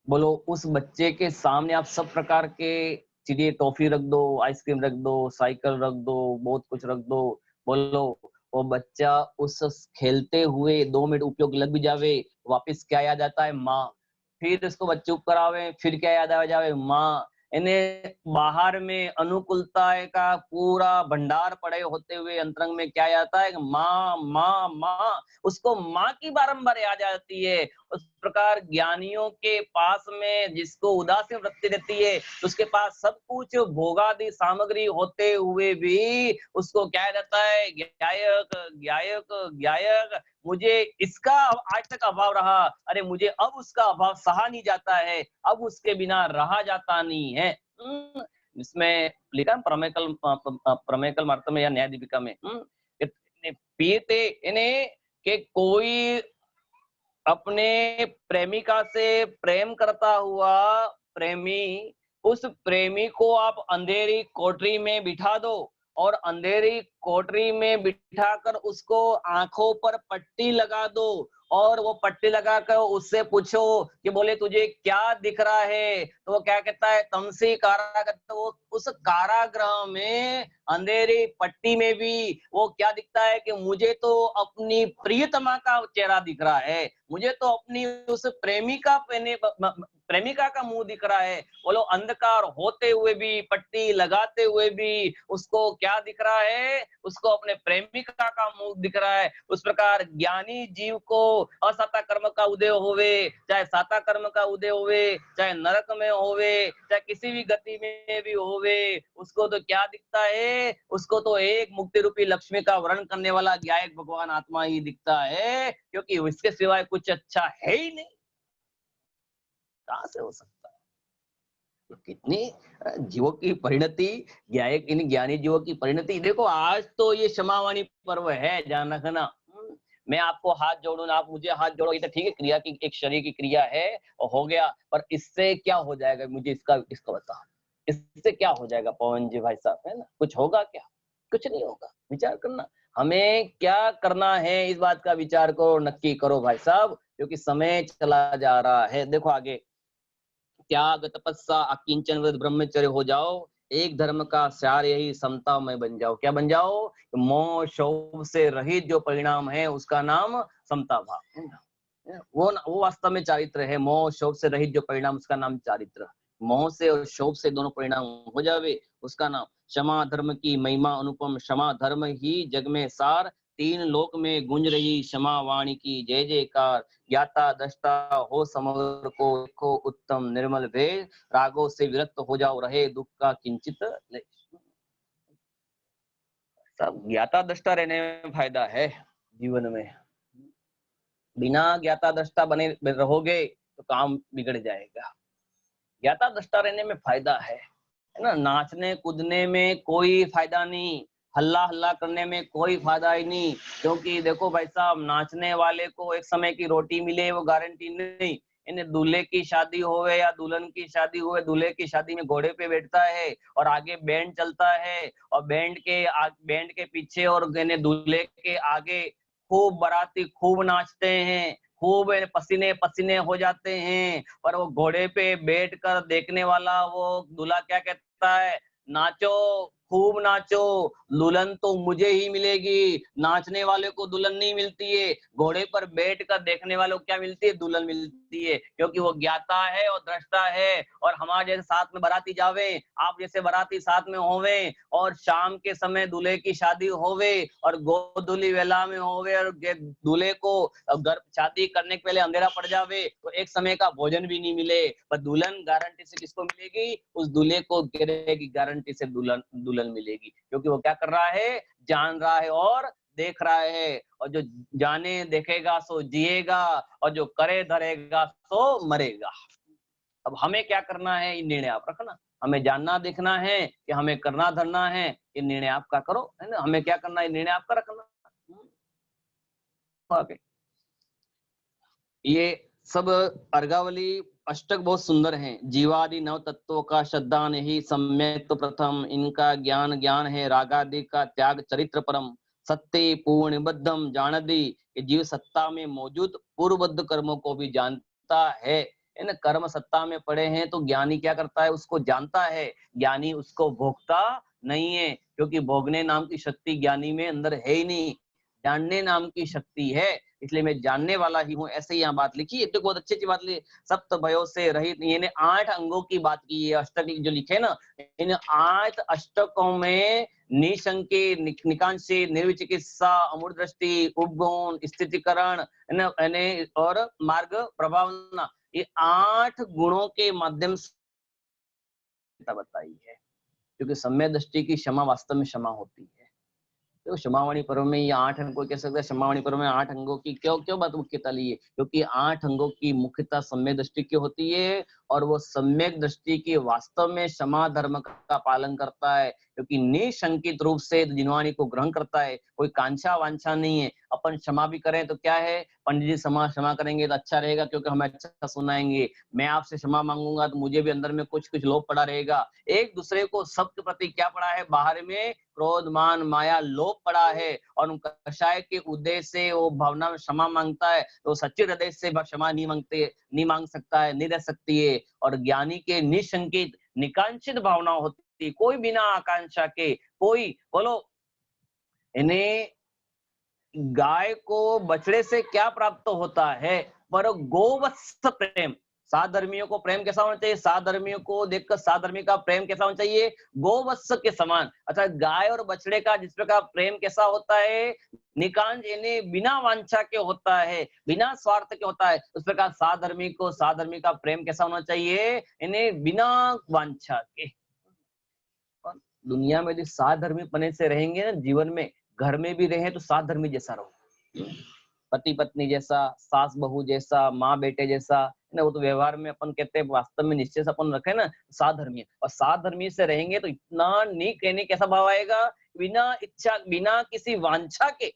बोलो उस बच्चे के सामने आप सब प्रकार के चीजें, टॉफी रख दो, आइसक्रीम रख दो, साइकिल रख दो, बहुत कुछ रख दो, बोलो वो बच्चा उस खेलते हुए 2 मिनट उपयोग लग भी जावे, वापस क्या याद आता है? माँ। फिर इसको बच्चे चुप करावे, फिर क्या याद आ जावे? माँ। इन्हें बाहर में अनुकूलता का पूरा भंडार पड़े होते हुए अंतरंग में क्या आता है? माँ माँ माँ। उसको माँ की बारंबार याद आती है। उस प्रकार ज्ञानियों के पास में जिसको उदासीन वृत्ति रहती है, उसके पास सब कुछ भोगादि सामग्री होते हुए भी उसको क्या रहता है? ज्ञायक ज्ञायक ज्ञायक, मुझे इसका आज तक अभाव रहा, अरे मुझे अब उसका अभाव सहा नहीं जाता है, अब उसके बिना रहा जाता नहीं है। इसमें लिखा प्रमेकल मार्ग में या न्याय दीपिका में, पीते इन्हें कि कोई अपने प्रेमिका से प्रेम करता हुआ प्रेमी, उस प्रेमी को आप अंधेरी कोठरी में बिठा दो, और अंधेरी कोठरी में बिठाकर उसको आंखों पर पट्टी लगा दो, और वो पट्टी लगाकर उससे पूछो कि बोले तुझे क्या दिख रहा है, तो वो क्या कहता है? तमसी कारागृह। तो वो उस कारागृह में अंधेरी पट्टी में भी वो क्या दिखता है कि मुझे तो अपनी प्रियतमा का चेहरा दिख रहा है, मुझे तो अपनी उस प्रेमिका का मुंह दिख रहा है। बोलो अंधकार होते हुए भी, पट्टी लगाते हुए भी उसको क्या दिख रहा है? उसको अपने प्रेमिका का मुंह दिख रहा है। उस प्रकार ज्ञानी जीव को असाता कर्म का उदय होवे, चाहे साता कर्म का उदय होवे, चाहे नरक में होवे, चाहे किसी भी गति में भी होवे, उसको तो क्या दिखता है? उसको तो एक मुक्ति रूपी लक्ष्मी का वर्ण करने वाला ज्ञायक भगवान आत्मा ही दिखता है, क्योंकि इसके सिवाय कुछ अच्छा है ही नहीं। कहां से हो सकता है? तो कितनी जीवों की परिणति, ज्ञायक इन ज्ञानी जीवों की परिणति देखो। आज तो ये क्षमावाणी पर्व है, जान रखना। मैं आपको हाथ जोड़ू ना, आप मुझे हाथ जोड़ो, ये तो ठीक है, क्रिया की एक शरीर की क्रिया है और हो गया, पर इससे क्या हो जाएगा? मुझे इसका बता, इससे क्या हो जाएगा पवन जी भाई साहब, है ना? कुछ होगा क्या? कुछ नहीं होगा। विचार करना, हमें क्या करना है इस बात का विचार करो, नक्की करो भाई साहब, क्योंकि समय चला जा रहा है। देखो आगे, त्याग तपस्या अकिंचन वृद्ध ब्रह्मचर्य हो जाओ, एक धर्म का सार यही समता में बन जाओ। क्या बन जाओ? मोह शोभ से रहित जो परिणाम है उसका नाम समता भाव। वो वास्तव में चारित्र है। मोह शोभ से रहित जो परिणाम, उसका नाम चारित्र। मोह से और शोभ से दोनों परिणाम हो जावे, उसका नाम क्षमा। धर्म की महिमा अनुपम, क्षमा धर्म ही जग में सार, तीन लोक में गूंज रही क्षमा वाणी की जय जयकार। ज्ञाता दृष्टा हो समग्र को देखो उत्तम निर्मल भेद, रागों से विरक्त हो जाओ रहे दुख का किंचित ले। सब ज्ञाता दृष्टा रहने में फायदा है जीवन में। बिना ज्ञाता दृष्टा बने रहोगे तो काम बिगड़ जाएगा। ज्ञाता दृष्टा रहने में फायदा है ना। नाचने कूदने में कोई फायदा नहीं, हल्ला हल्ला करने में कोई फायदा ही नहीं, क्योंकि देखो भाई साहब, नाचने वाले को एक समय की रोटी मिले वो गारंटी नहीं। इन्हें दूल्हे की शादी होवे या दुल्हन की शादी होवे, दूल्हे की शादी में घोड़े पे बैठता है और आगे बैंड चलता है, और बैंड के पीछे और दूल्हे के आगे खूब बाराती खूब नाचते हैं, खूब पसीने पसीने हो जाते हैं। पर वो घोड़े पे बैठकर देखने वाला वो दूल्हा क्या कहता है, नाचो खूब नाचो, दुल्हन तो मुझे ही मिलेगी, नाचने वाले को दुल्हन नहीं मिलती है। घोड़े पर बैठकर देखने वालों को क्या मिलती है, दुल्हन मिलती है, क्योंकि वो ज्ञाता है और दृष्टा है। और हमारे जैसे साथ में बाराती जावे, आप जैसे बाराती साथ में होवे, और शाम के समय दूल्हे की शादी होवे और गोधूली वेला में होवे, और दूल्हे को शादी करने के पहले अंधेरा पड़ जावे तो एक समय का भोजन भी नहीं मिले, पर दुल्हन गारंटी से किसको मिलेगी, उस दूल्हे को गिरेगी गारंटी से दुल्हन मिलेगी, क्योंकि वो क्या कर रहा है, जान रहा है और देख रहा है। और जो जाने देखेगा सो जिएगा, और जो करे धरेगा सो मरेगा। अब हमें क्या करना है, ये निर्णय आप रखना। हमें जानना देखना है कि हमें करना धरना है, ये निर्णय आपका करो, है ना। हमें क्या करना है, निर्णय आपका रखना। ये सब अर्घावली अष्टक बहुत सुंदर हैं। जीवादि नव तत्वों का श्रद्धा नहीं सम्यक तो प्रथम, इनका ज्ञान ज्ञान है रागादि का त्याग चरित्र परम। सत्य पूर्ण बद्धम जानदी, जीव सत्ता में मौजूद पूर्वबद्ध कर्मों को भी जानता है। इन कर्म सत्ता में पड़े हैं तो ज्ञानी क्या करता है, उसको जानता है। ज्ञानी उसको भोगता नहीं है, क्योंकि भोगने नाम की शक्ति ज्ञानी में अंदर है ही नहीं, जानने नाम की शक्ति है, इसलिए मैं जानने वाला ही हूँ। ऐसे ही यहाँ बात लिखी है, तो बहुत अच्छी बात लिखी, सप्त भयों से रहित, यानी 8 अंगों की बात की है। अष्टक जो लिखे ना, इन 8 अष्टकों में निशंके निकांक्षी निर्विचिकित्सा अमूर्त दृष्टि उपगुण स्थितिकरण और मार्ग प्रभावना, ये 8 गुणों के माध्यम से बताई है। क्योंकि सम्य दृष्टि की क्षमा वास्तव में क्षमा होती है। तो क्षमावाणी पर्व में ये 8 अंगों कह सकते हैं। क्षमावाणी पर्व में 8 अंगों की क्यों बात मुख्यता ली है, क्योंकि 8 अंगों की मुख्यता सम्यक दृष्टि की होती है, और वो सम्यक दृष्टि की वास्तव में क्षमा धर्म का पालन करता है, क्योंकि निशंकित रूप से जिनवाणी को ग्रहण करता है, कोई कांक्षा वांछा नहीं है। अपन क्षमा भी करें तो क्या है, पंडित जी क्षमा करेंगे तो अच्छा रहेगा, क्योंकि हमें अच्छा सुनाएंगे। मैं आपसे क्षमा मांगूंगा तो मुझे भी अंदर में कुछ कुछ लोभ पड़ा रहेगा। एक दूसरे को सबके प्रति क्या पड़ा है, बाहर में क्रोध मान माया लोभ पड़ा है, और उनका कषाय के उद्देश्य से वो भावना में क्षमा मांगता है, तो सच्चे हृदय से क्षमा नहीं मांग सकता है, नहीं रह सकती है। और ज्ञानी के निशंकित निकांक्षित भावना होती है, कोई बिना आकांक्षा के, कोई बोलो इन्हें गाय को बछड़े से क्या प्राप्त होता है, पर गोवत्स प्रेम। साधर्मियों को प्रेम कैसा होना चाहिए, साधर्मियों को देखकर साधर्मी का प्रेम कैसा होना चाहिए, गोवत्स के समान। अच्छा, गाय और बछड़े का जिस प्रकार प्रेम कैसा होता है, निकांज इन्हें बिना वांछा के होता है, बिना स्वार्थ के होता है, उस प्रकार साधर्मी को साधर्मी का प्रेम कैसा होना चाहिए, इन्हें बिना वांछा के। दुनिया में यदि साधर्मी पने से रहेंगे ना, जीवन में घर में भी रहे तो साधर्मी जैसा रहो, पति पत्नी जैसा, सास बहू जैसा, माँ बेटे जैसा, ना वो तो व्यवहार में अपन कहते हैं, वास्तव में निश्चय से अपन रखे ना साधर्मी। और साधर्मी से रहेंगे तो इतना नीक कहने कैसा भाव आएगा, बिना इच्छा बिना किसी वांछा के,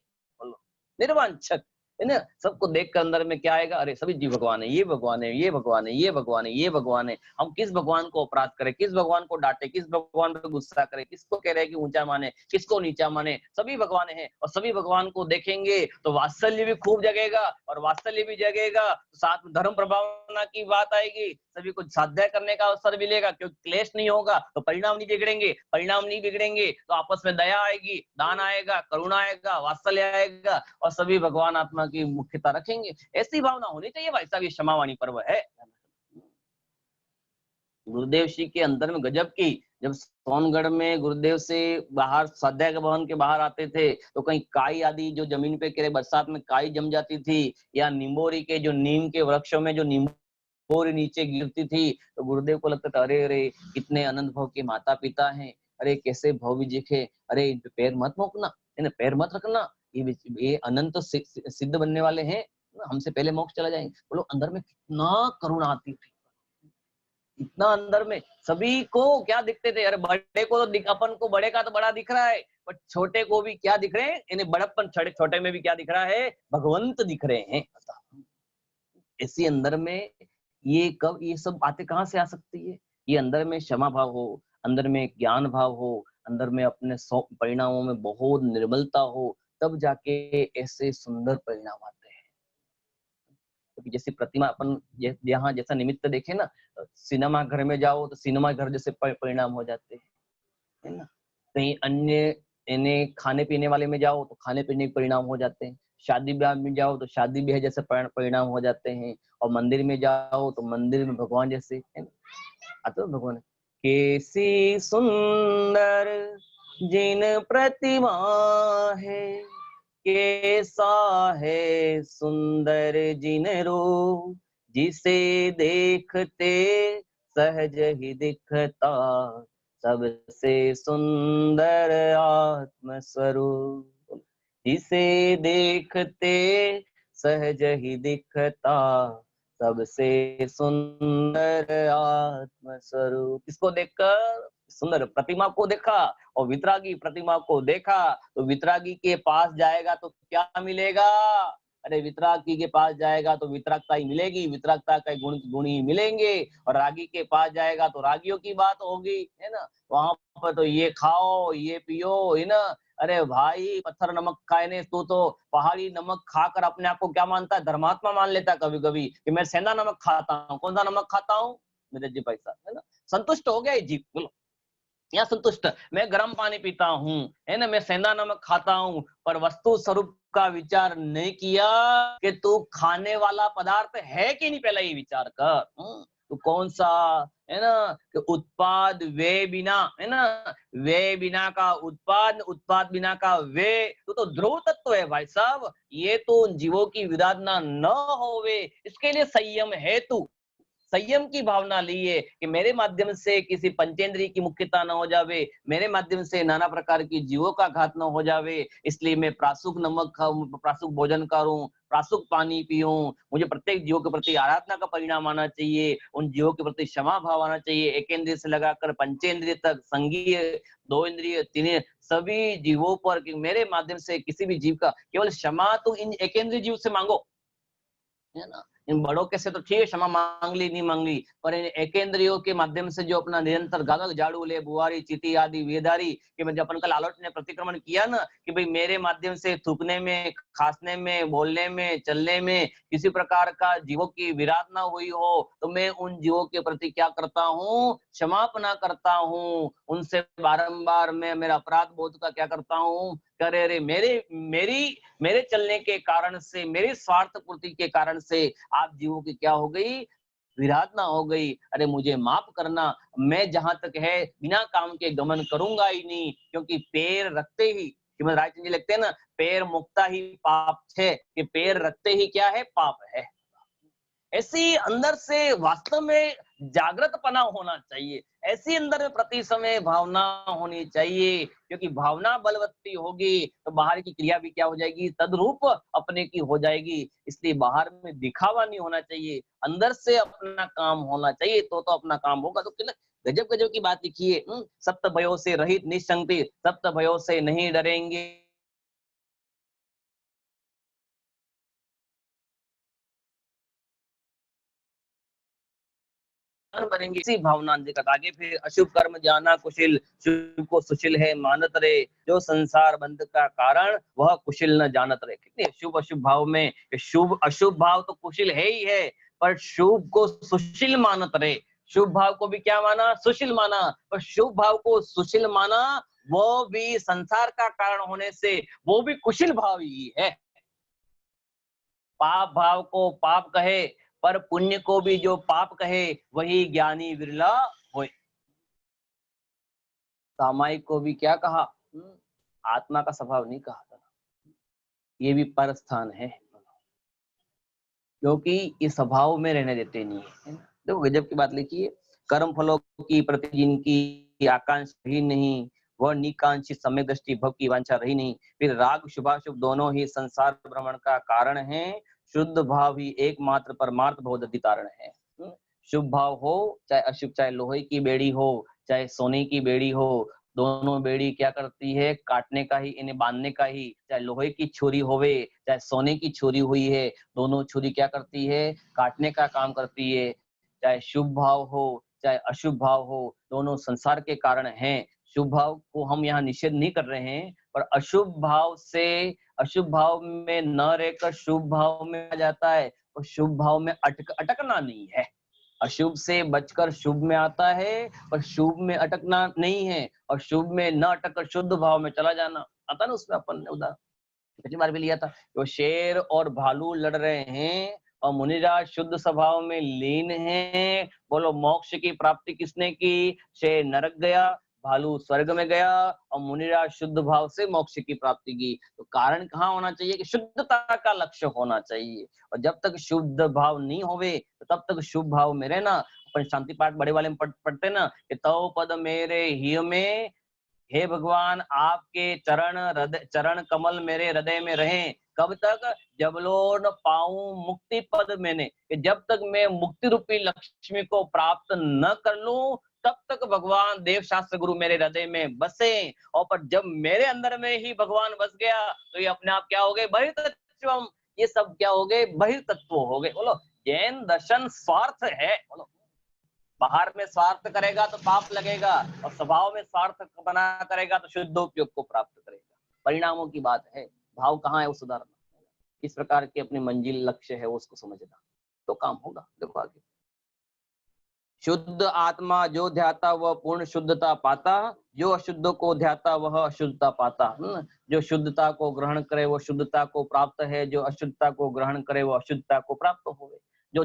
निर्वांछक है ना। सबको देख कर अंदर में क्या आएगा, अरे सभी जीव भगवान है, ये भगवान है, ये भगवान है, ये भगवान है, ये भगवान है। हम किस भगवान को अपराध करें, किस भगवान को डांटे, किस भगवान पे गुस्सा करें, किसको कह रहे हैं कि ऊंचा माने, किसको नीचा माने, सभी भगवान हैं। और सभी भगवान को देखेंगे तो वात्सल्य भी खूब जगेगा, और वात्सल्य भी जगेगा तो साथ में धर्म प्रभावना की बात आएगी, सभी को साध्य करने का अवसर मिलेगा, क्योंकि क्लेश नहीं होगा तो परिणाम नहीं बिगड़ेंगे, परिणाम नहीं बिगड़ेंगे तो आपस में दया आएगी, दान आएगा, करुणा आएगा, वात्सल्य आएगा, और सभी भगवान आत्मा की मुख्यता रखेंगे। ऐसी भावना होनी चाहिए भाई साहब, ये क्षमावाणी पर्व है। गुरुदेव श्री के अंदर में गजब की, जब सोनगढ़ में गुरुदेव से बाहर स्वाध्याय के भवन के बाहर आते थे तो कहीं काई आदि जो जमीन पे गिरे, बरसात में काई जम जाती थी, या निम्बोरी के जो नीम के वृक्षों में जो निम्बोरी नीचे गिरती थी, तो गुरुदेव को लगता था अरे अरे कितने अनंत भव के माता पिता हैं, अरे कैसे भव विजेक है, अरे इन पे पैर मत मोकना, इन्हें पैर मत रखना, ये अनंत सिद्ध बनने वाले हैं, हमसे पहले मोक्ष चला जाएंगे। बोलो अंदर में कितना करुणा आती थी, इतना अंदर में। सभी को क्या दिखते थे, अरे बड़े को तो अपन को बड़े का तो बड़ा दिख रहा है, पर छोटे को भी क्या दिख रहे हैं, इन्हें बड़प्पन छोटे में भी क्या दिख रहा है, भगवंत दिख रहे हैं। इसी अंदर में ये सब बातें कहाँ से आ सकती है? ये अंदर में क्षमा भाव हो, अंदर में ज्ञान भाव हो, अंदर में अपने परिणामों में बहुत निर्मलता हो, तब जाके ऐसे सुंदर परिणाम आते हैं। क्योंकि जैसे प्रतिमा अपन यहाँ जैसा निमित्त देखे ना, सिनेमा घर में जाओ तो सिनेमा घर जैसे परिणाम हो जाते हैं, है ना। कहीं अन्य इन्हें खाने पीने वाले में जाओ तो खाने पीने के परिणाम हो जाते हैं, शादी ब्याह में जाओ तो शादी ब्याह जैसे परिणाम हो जाते हैं, और मंदिर में जाओ तो मंदिर में भगवान जैसे, है ना। तो भगवान कैसी सुंदर जिन प्रतिमा है, कैसा है सुंदर जिन रूप, जिसे देखते सहज ही दिखता सबसे सुंदर आत्म स्वरूप, जिसे देखते सहज ही दिखता सबसे सुंदर आत्म स्वरूप। इसको देखकर, सुंदर प्रतिमा को देखा और वितरागी प्रतिमा को देखा, तो वितरागी के पास जाएगा तो क्या मिलेगा? अरे वितरागी के पास जाएगा तो वितरागता ही मिलेगी, वितरागता के गुण ही मिलेंगे, और रागी के पास जाएगा तो रागियों की बात होगी, है ना। वहां पर तो ये खाओ ये पियो, है ना। अरे भाई पत्थर नमक खाए ने, तू तो पहाड़ी नमक खाकर अपने आप को क्या मानता है, धर्मात्मा मान लेता है कभी कभी, कि मैं सेंधा नमक खाता हूँ। कौन सा नमक खाता हूँ? मेरे जी भाई साहब, है ना। संतुष्ट हो गया जीव, बोलो या संतुष्ट, मैं गर्म पानी पीता हूँ, है ना, मैं सेंधा नमक खाता हूँ, पर वस्तु स्वरूप का विचार नहीं किया कि तू खाने वाला पदार्थ है कि नहीं, पहला ये विचार कर। तो कौन सा, है ना, कि उत्पाद वे बिना, है ना, वे बिना का उत्पाद, उत्पाद बिना का वे, तो ध्रुव तत्व है भाई साहब। ये तो जीवों की विराधना न होवे, इसके लिए संयम है तू, संयम की भावना लिए कि मेरे माध्यम से किसी पंचेंद्रिय की मुख्यता न हो जावे, मेरे माध्यम से नाना प्रकार की जीवों का घात न हो जावे, इसलिए मैं प्रासुक नमक खाऊं, प्रासुक भोजन करूं, प्रासुक पानी पीऊं, मुझे प्रत्येक जीवों के प्रति आराधना का परिणाम आना चाहिए, उन जीवों के प्रति क्षमा भाव आना चाहिए, एक इंद्रिय से लगाकर पंचेंद्रिय तक, संघीय, दो इंद्रिय, तीन, सभी जीवों पर कि मेरे माध्यम से किसी भी जीव का केवल क्षमा तो इन एकेंद्रिय जीव से मांगो, है ना। इन बड़ों के से तो ठीक है, क्षमा मांग ली नहीं मांग ली, पर इन एकेंद्रियों के माध्यम से जो अपना निरंतर गागक झाड़ू ले बुआरी चीटी आदि वेदारी कि जब अपन का लालच ने प्रतिक्रमण किया ना, कि भाई मेरे माध्यम से थूकने में, खांसने में, बोलने में, चलने में किसी प्रकार का जीवों की विराधना हुई हो, तो मैं उन जीवों के प्रति क्या करता हूँ, क्षमापना करता हूँ, उनसे बारंबार मैं मेरा अपराध बोध का क्या करता हूँ, करे रे मेरे चलने के कारण से, मेरी स्वार्थ पूर्ति के कारण से आप जीवों की क्या हो गई, विराधना हो गई। अरे मुझे माफ करना, मैं जहां तक है बिना काम के गमन करूंगा ही नहीं, क्योंकि पैर रखते ही, श्रीमद रायचंद जी लिखते हैं ना, पैर मुक्ता ही पाप है, कि पैर रखते ही क्या है, पाप है। ऐसी अंदर से वास्तव में जागृतपना होना चाहिए, ऐसी अंदर में प्रति समय भावना होनी चाहिए, क्योंकि भावना बलवत्ती होगी तो बाहर की क्रिया भी क्या हो जाएगी, तद्रूप अपने की हो जाएगी। इसलिए बाहर में दिखावा नहीं होना चाहिए, अंदर से अपना काम होना चाहिए, तो अपना काम होगा। तो गजब गजब की बात लिखी है, सप्त भयों से रहित निशंक, सप्त भयों से नहीं डरेंगे, बनेंगे, इसी भावना दिखत आगे। फिर अशुभ कर्म जाना कुशिल, शुभ को सुशील है मानत रे, जो संसार बंध का कारण वह कुशिल न जानत रे। कितने शुभ अशुभ भाव में, शुभ अशुभ भाव तो कुशिल है ही है, पर शुभ को सुशील मानत रे, शुभ भाव को भी क्या माना, सुशील माना, पर शुभ भाव को सुशील माना, वो भी संसार का कारण होने से वो भी कुशिल भाव ही है। पाप भाव को पाप कहे, पर पुण्य को भी जो पाप कहे वही ज्ञानी विरला होए। सामायिक को भी क्या कहा, आत्मा का स्वभाव नहीं कहा था, ये भी पर स्थान है, क्योंकि इस स्वभाव में रहने देते नहीं है ना। देखो गजब की बात लिखी है, कर्म फलों की प्रति जिनकी आकांक्षा ही नहीं, वह निकांक्षी सम्यक दृष्टि भव की वांछा रही नहीं, फिर राग शुभाशुभ दोनों ही संसार भ्रमण का कारण है, शुद्ध भाव ही एकमात्र परमार्थ भवदति तारण है। शुभ भाव हो चाहे अशुभ, चाहे लोहे की बेड़ी हो चाहे सोने की बेड़ी हो, दोनों बेड़ी क्या करती है, काटने का ही, इन्हें बांधने का ही, चाहे लोहे की छुरी होवे चाहे सोने की छुरी हुई है, दोनों छुरी क्या करती है, काटने का काम करती है। चाहे शुभ भाव हो चाहे अशुभ भाव हो, दोनों संसार के कारण हैं। शुभ भाव को हम यहाँ निषेध नहीं कर रहे हैं, पर अशुभ भाव से, अशुभ भाव में न रहकर शुभ भाव में आ जाता है, और शुभ भाव में अटकना नहीं है। अशुभ से बचकर शुभ में आता है, पर शुभ में अटकना नहीं है, और शुभ में न अटककर शुद्ध भाव में चला जाना आता ना। उसमें अपन ने उदाहरण पिछली बार भी लिया था, वो शेर और भालू लड़ रहे हैं और मुनिराज शुद्ध स्वभाव में लीन हैं। बोलो मोक्ष की प्राप्ति किसने की, शेर नरक गया, भालू स्वर्ग में गया, और मुनिराज शुद्ध भाव से मोक्ष की प्राप्ति की। तो कारण कहाँ होना चाहिए कि शुद्धता का लक्ष्य होना चाहिए, और जब तक शुद्ध भाव नहीं होवे तो तब तक शुभ भाव में रहना। अपन शांति पाठ बड़े वाले में पढ़ते ना कि तव पद मेरे ही में, हे भगवान आपके चरण कमल मेरे हृदय में रहें। कब तक, जब लो न पाऊं मुक्ति पद मैंने, कि जब तक मैं मुक्ति रूपी लक्ष्मी को प्राप्त न कर लूं तब तक भगवान देव शास्त्र गुरु मेरे हृदय में बसे। और पर जब मेरे अंदर में ही भगवान बस गया तो ये अपने आप क्या हो गए, बहिर्तत्वम, ये सब क्या हो गए, बहिर्तत्व हो गए। बोलो जैन दर्शन स्वार्थ है। बोलो बाहर में स्वार्थ करेगा तो पाप लगेगा, और स्वभाव में स्वार्थ बना करेगा तो शुद्धोपयोग को प्राप्त करेगा। परिणामों की बात है, भाव कहाँ है वो सुधारना, किस प्रकार की अपनी मंजिल लक्ष्य है वो उसको समझना, तो काम होगा। देखो आगे, शुद्ध आत्मा जो ध्याता वह पूर्ण शुद्धता पाता, जो अशुद्ध को ध्याता वह अशुद्धता पाता। जो शुद्धता को ग्रहण करे वो शुद्धता को प्राप्त है, जो अशुद्धता को ग्रहण करे वो अशुद्धता को प्राप्त होवे। जो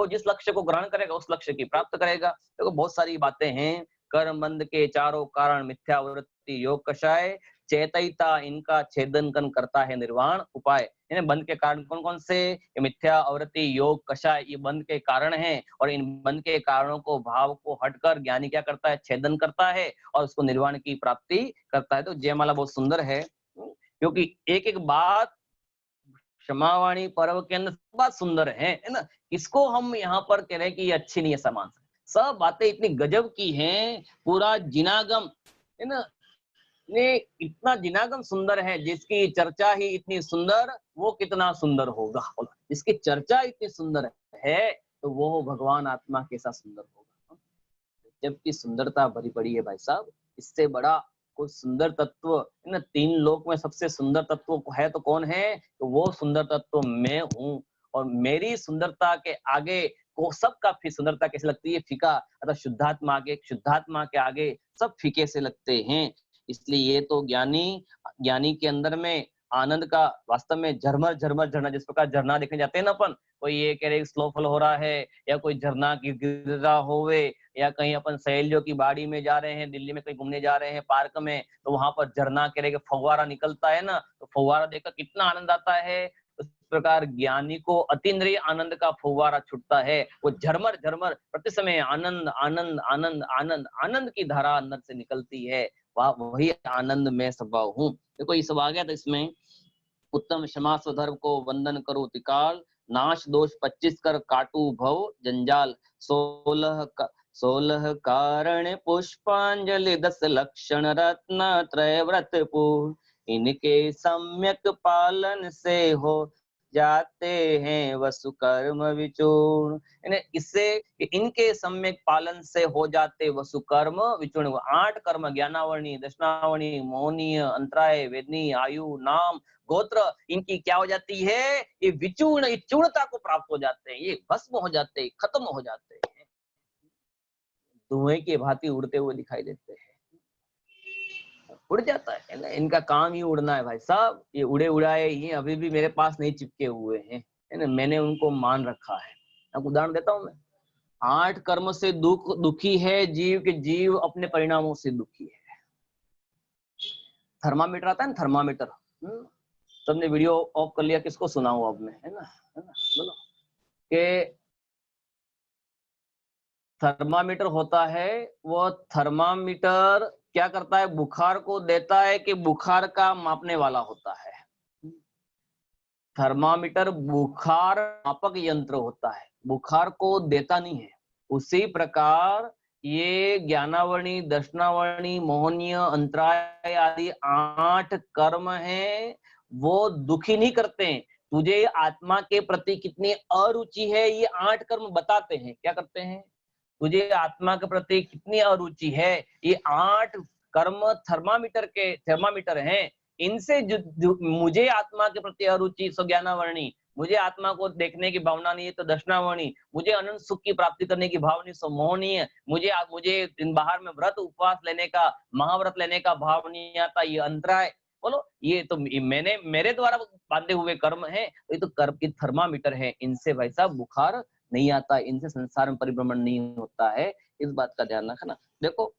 जिस लक्ष्य को ग्रहण करेगा उस लक्ष्य की प्राप्त करेगा। देखो बहुत सारी बातें हैं, कर्म बंध के चारों कारण मिथ्यावृत्ति योग कषाय, चेतयिता इनका छेदन करता है निर्वाण उपाय। इन्हें बंध के कारण कौन कौन से, ये मिथ्या आवृत्ति योग कषाय, ये बंध के कारण हैं, और इन बंध के कारणों को भाव को हटकर ज्ञानी क्या करता है, छेदन करता है और उसको निर्वाण की प्राप्ति करता है। तो जयमाला बहुत सुंदर है, क्योंकि एक एक बात क्षमावाणी पर्व के अंदर बात सुंदर है ना। किसको हम यहाँ पर कह रहे हैं कि ये अच्छी नहीं है समान, सब बातें इतनी गजब की हैं। पूरा जिनागम है ना, ने इतना जिनागम सुंदर है, जिसकी चर्चा ही इतनी सुंदर, वो कितना सुंदर होगा। जिसकी चर्चा इतनी सुंदर है तो वो भगवान आत्मा कैसा सुंदर होगा। जबकि सुंदरता भरी पड़ी है भाई साहब, इससे बड़ा कोई सुंदर तत्व ना, तीन लोक में सबसे सुंदर तत्व है तो कौन है, तो वो सुंदर तत्व मैं हूँ। और मेरी सुंदरता के आगे को सबका फिर सुंदरता कैसे लगती है, फीका। अर्थात शुद्धात्मा के आगे सब फीके से लगते हैं। इसलिए ये तो ज्ञानी के अंदर में आनंद का वास्तव में झरमर झरमर झरना, जिस प्रकार झरना देखने जाते हैं ना अपन, कोई ये कह रहे स्लो फॉल हो रहा है, या कोई झरना गिर रहा होवे, या कहीं अपन सहेलियों की बाड़ी में जा रहे हैं, दिल्ली में कहीं घूमने जा रहे हैं पार्क में, तो वहां पर झरना कह रहे फव्वारा निकलता है ना, तो फव्वारा देखकर कितना आनंद आता है। उस प्रकार ज्ञानी को अतीन्द्रिय आनंद का फव्वारा छूटता है, वो झरमर झरमर प्रति समय आनंद आनंद आनंद आनंद आनंद की धारा अंदर से निकलती है। वही आनंद में स्वभाव हूँ। देखो ये सब आ गया था इसमें, उत्तम क्षमा स्वधर्म को वंदन करो तिकाल, नाश दोष 25 कर काटू भव जंजाल, 16 कारण पुष्पांजलि 10 लक्षण रत्न त्रय व्रत पूर्ण, इनके सम्यक पालन से हो जाते हैं वसु कर्म विचूर्ण। इससे इनके सम्यक पालन से हो जाते वसु कर्म विचूर्ण। 8 कर्म ज्ञानावरणी, दशनावरणी, मौनीय, अंतराय, वेदनी, आयु, नाम, गोत्र, इनकी क्या हो जाती है, ये विचूर्ण, चूर्णता को प्राप्त हो जाते हैं, ये भस्म हो जाते हैं, खत्म हो जाते हैं, धुएं की भांति उड़ते हुए दिखाई देते हैं। उड़ जाता है ना, इनका काम ही उड़ना है भाई साहब। ये उड़े उड़ाए ये अभी भी मेरे पास नहीं चिपके हुए हैं, है ना, मैंने उनको मान रखा है। आपको उदाहरण देता हूं मैं, 8 कर्म से दुखी है जीव के जीव अपने परिणामों से दुखी है। थर्मामीटर आता है ना, थर्मामीटर, सबने वीडियो ऑफ कर लिया, किसको सुनाऊं अब मैं, है ना बोलो कि थर्मामीटर होता है, वो थर्मामीटर क्या करता है, बुखार को देता है कि बुखार का मापने वाला होता है। थर्मामीटर बुखार मापक यंत्र होता है, बुखार को देता नहीं है। उसी प्रकार ये ज्ञानावरणी, दर्शनावरणी, मोहनीय, अंतराय आदि 8 कर्म हैं, वो दुखी नहीं करते हैं। तुझे आत्मा के प्रति कितनी अरुचि है, ये 8 कर्म बताते हैं। क्या करते हैं, तुझे आत्मा के प्रति कितनी अरुचि है, ये 8 कर्म थर्मामीटर हैं। इनसे जो मुझे आत्मा के प्रति अरुचि सो ज्ञानावरणी, मुझे आत्मा को देखने की भावना नहीं है तो दर्शनावरणी, मुझे अनंत सुख की प्राप्ति करने की भाव नहीं सो मोहनीय, मुझे दिन बाहर में व्रत उपवास लेने का, महाव्रत लेने का भाव नहीं आता, ये अंतराय। बोलो, ये तो मैंने मेरे द्वारा बांधे हुए कर्म है, ये तो कर्म की थर्मामीटर है, इनसे भाई साहब बुखार नहीं आता, इनसे संसार में परिभ्रमण नहीं होता है। इस बात का ध्यान रखना। देखो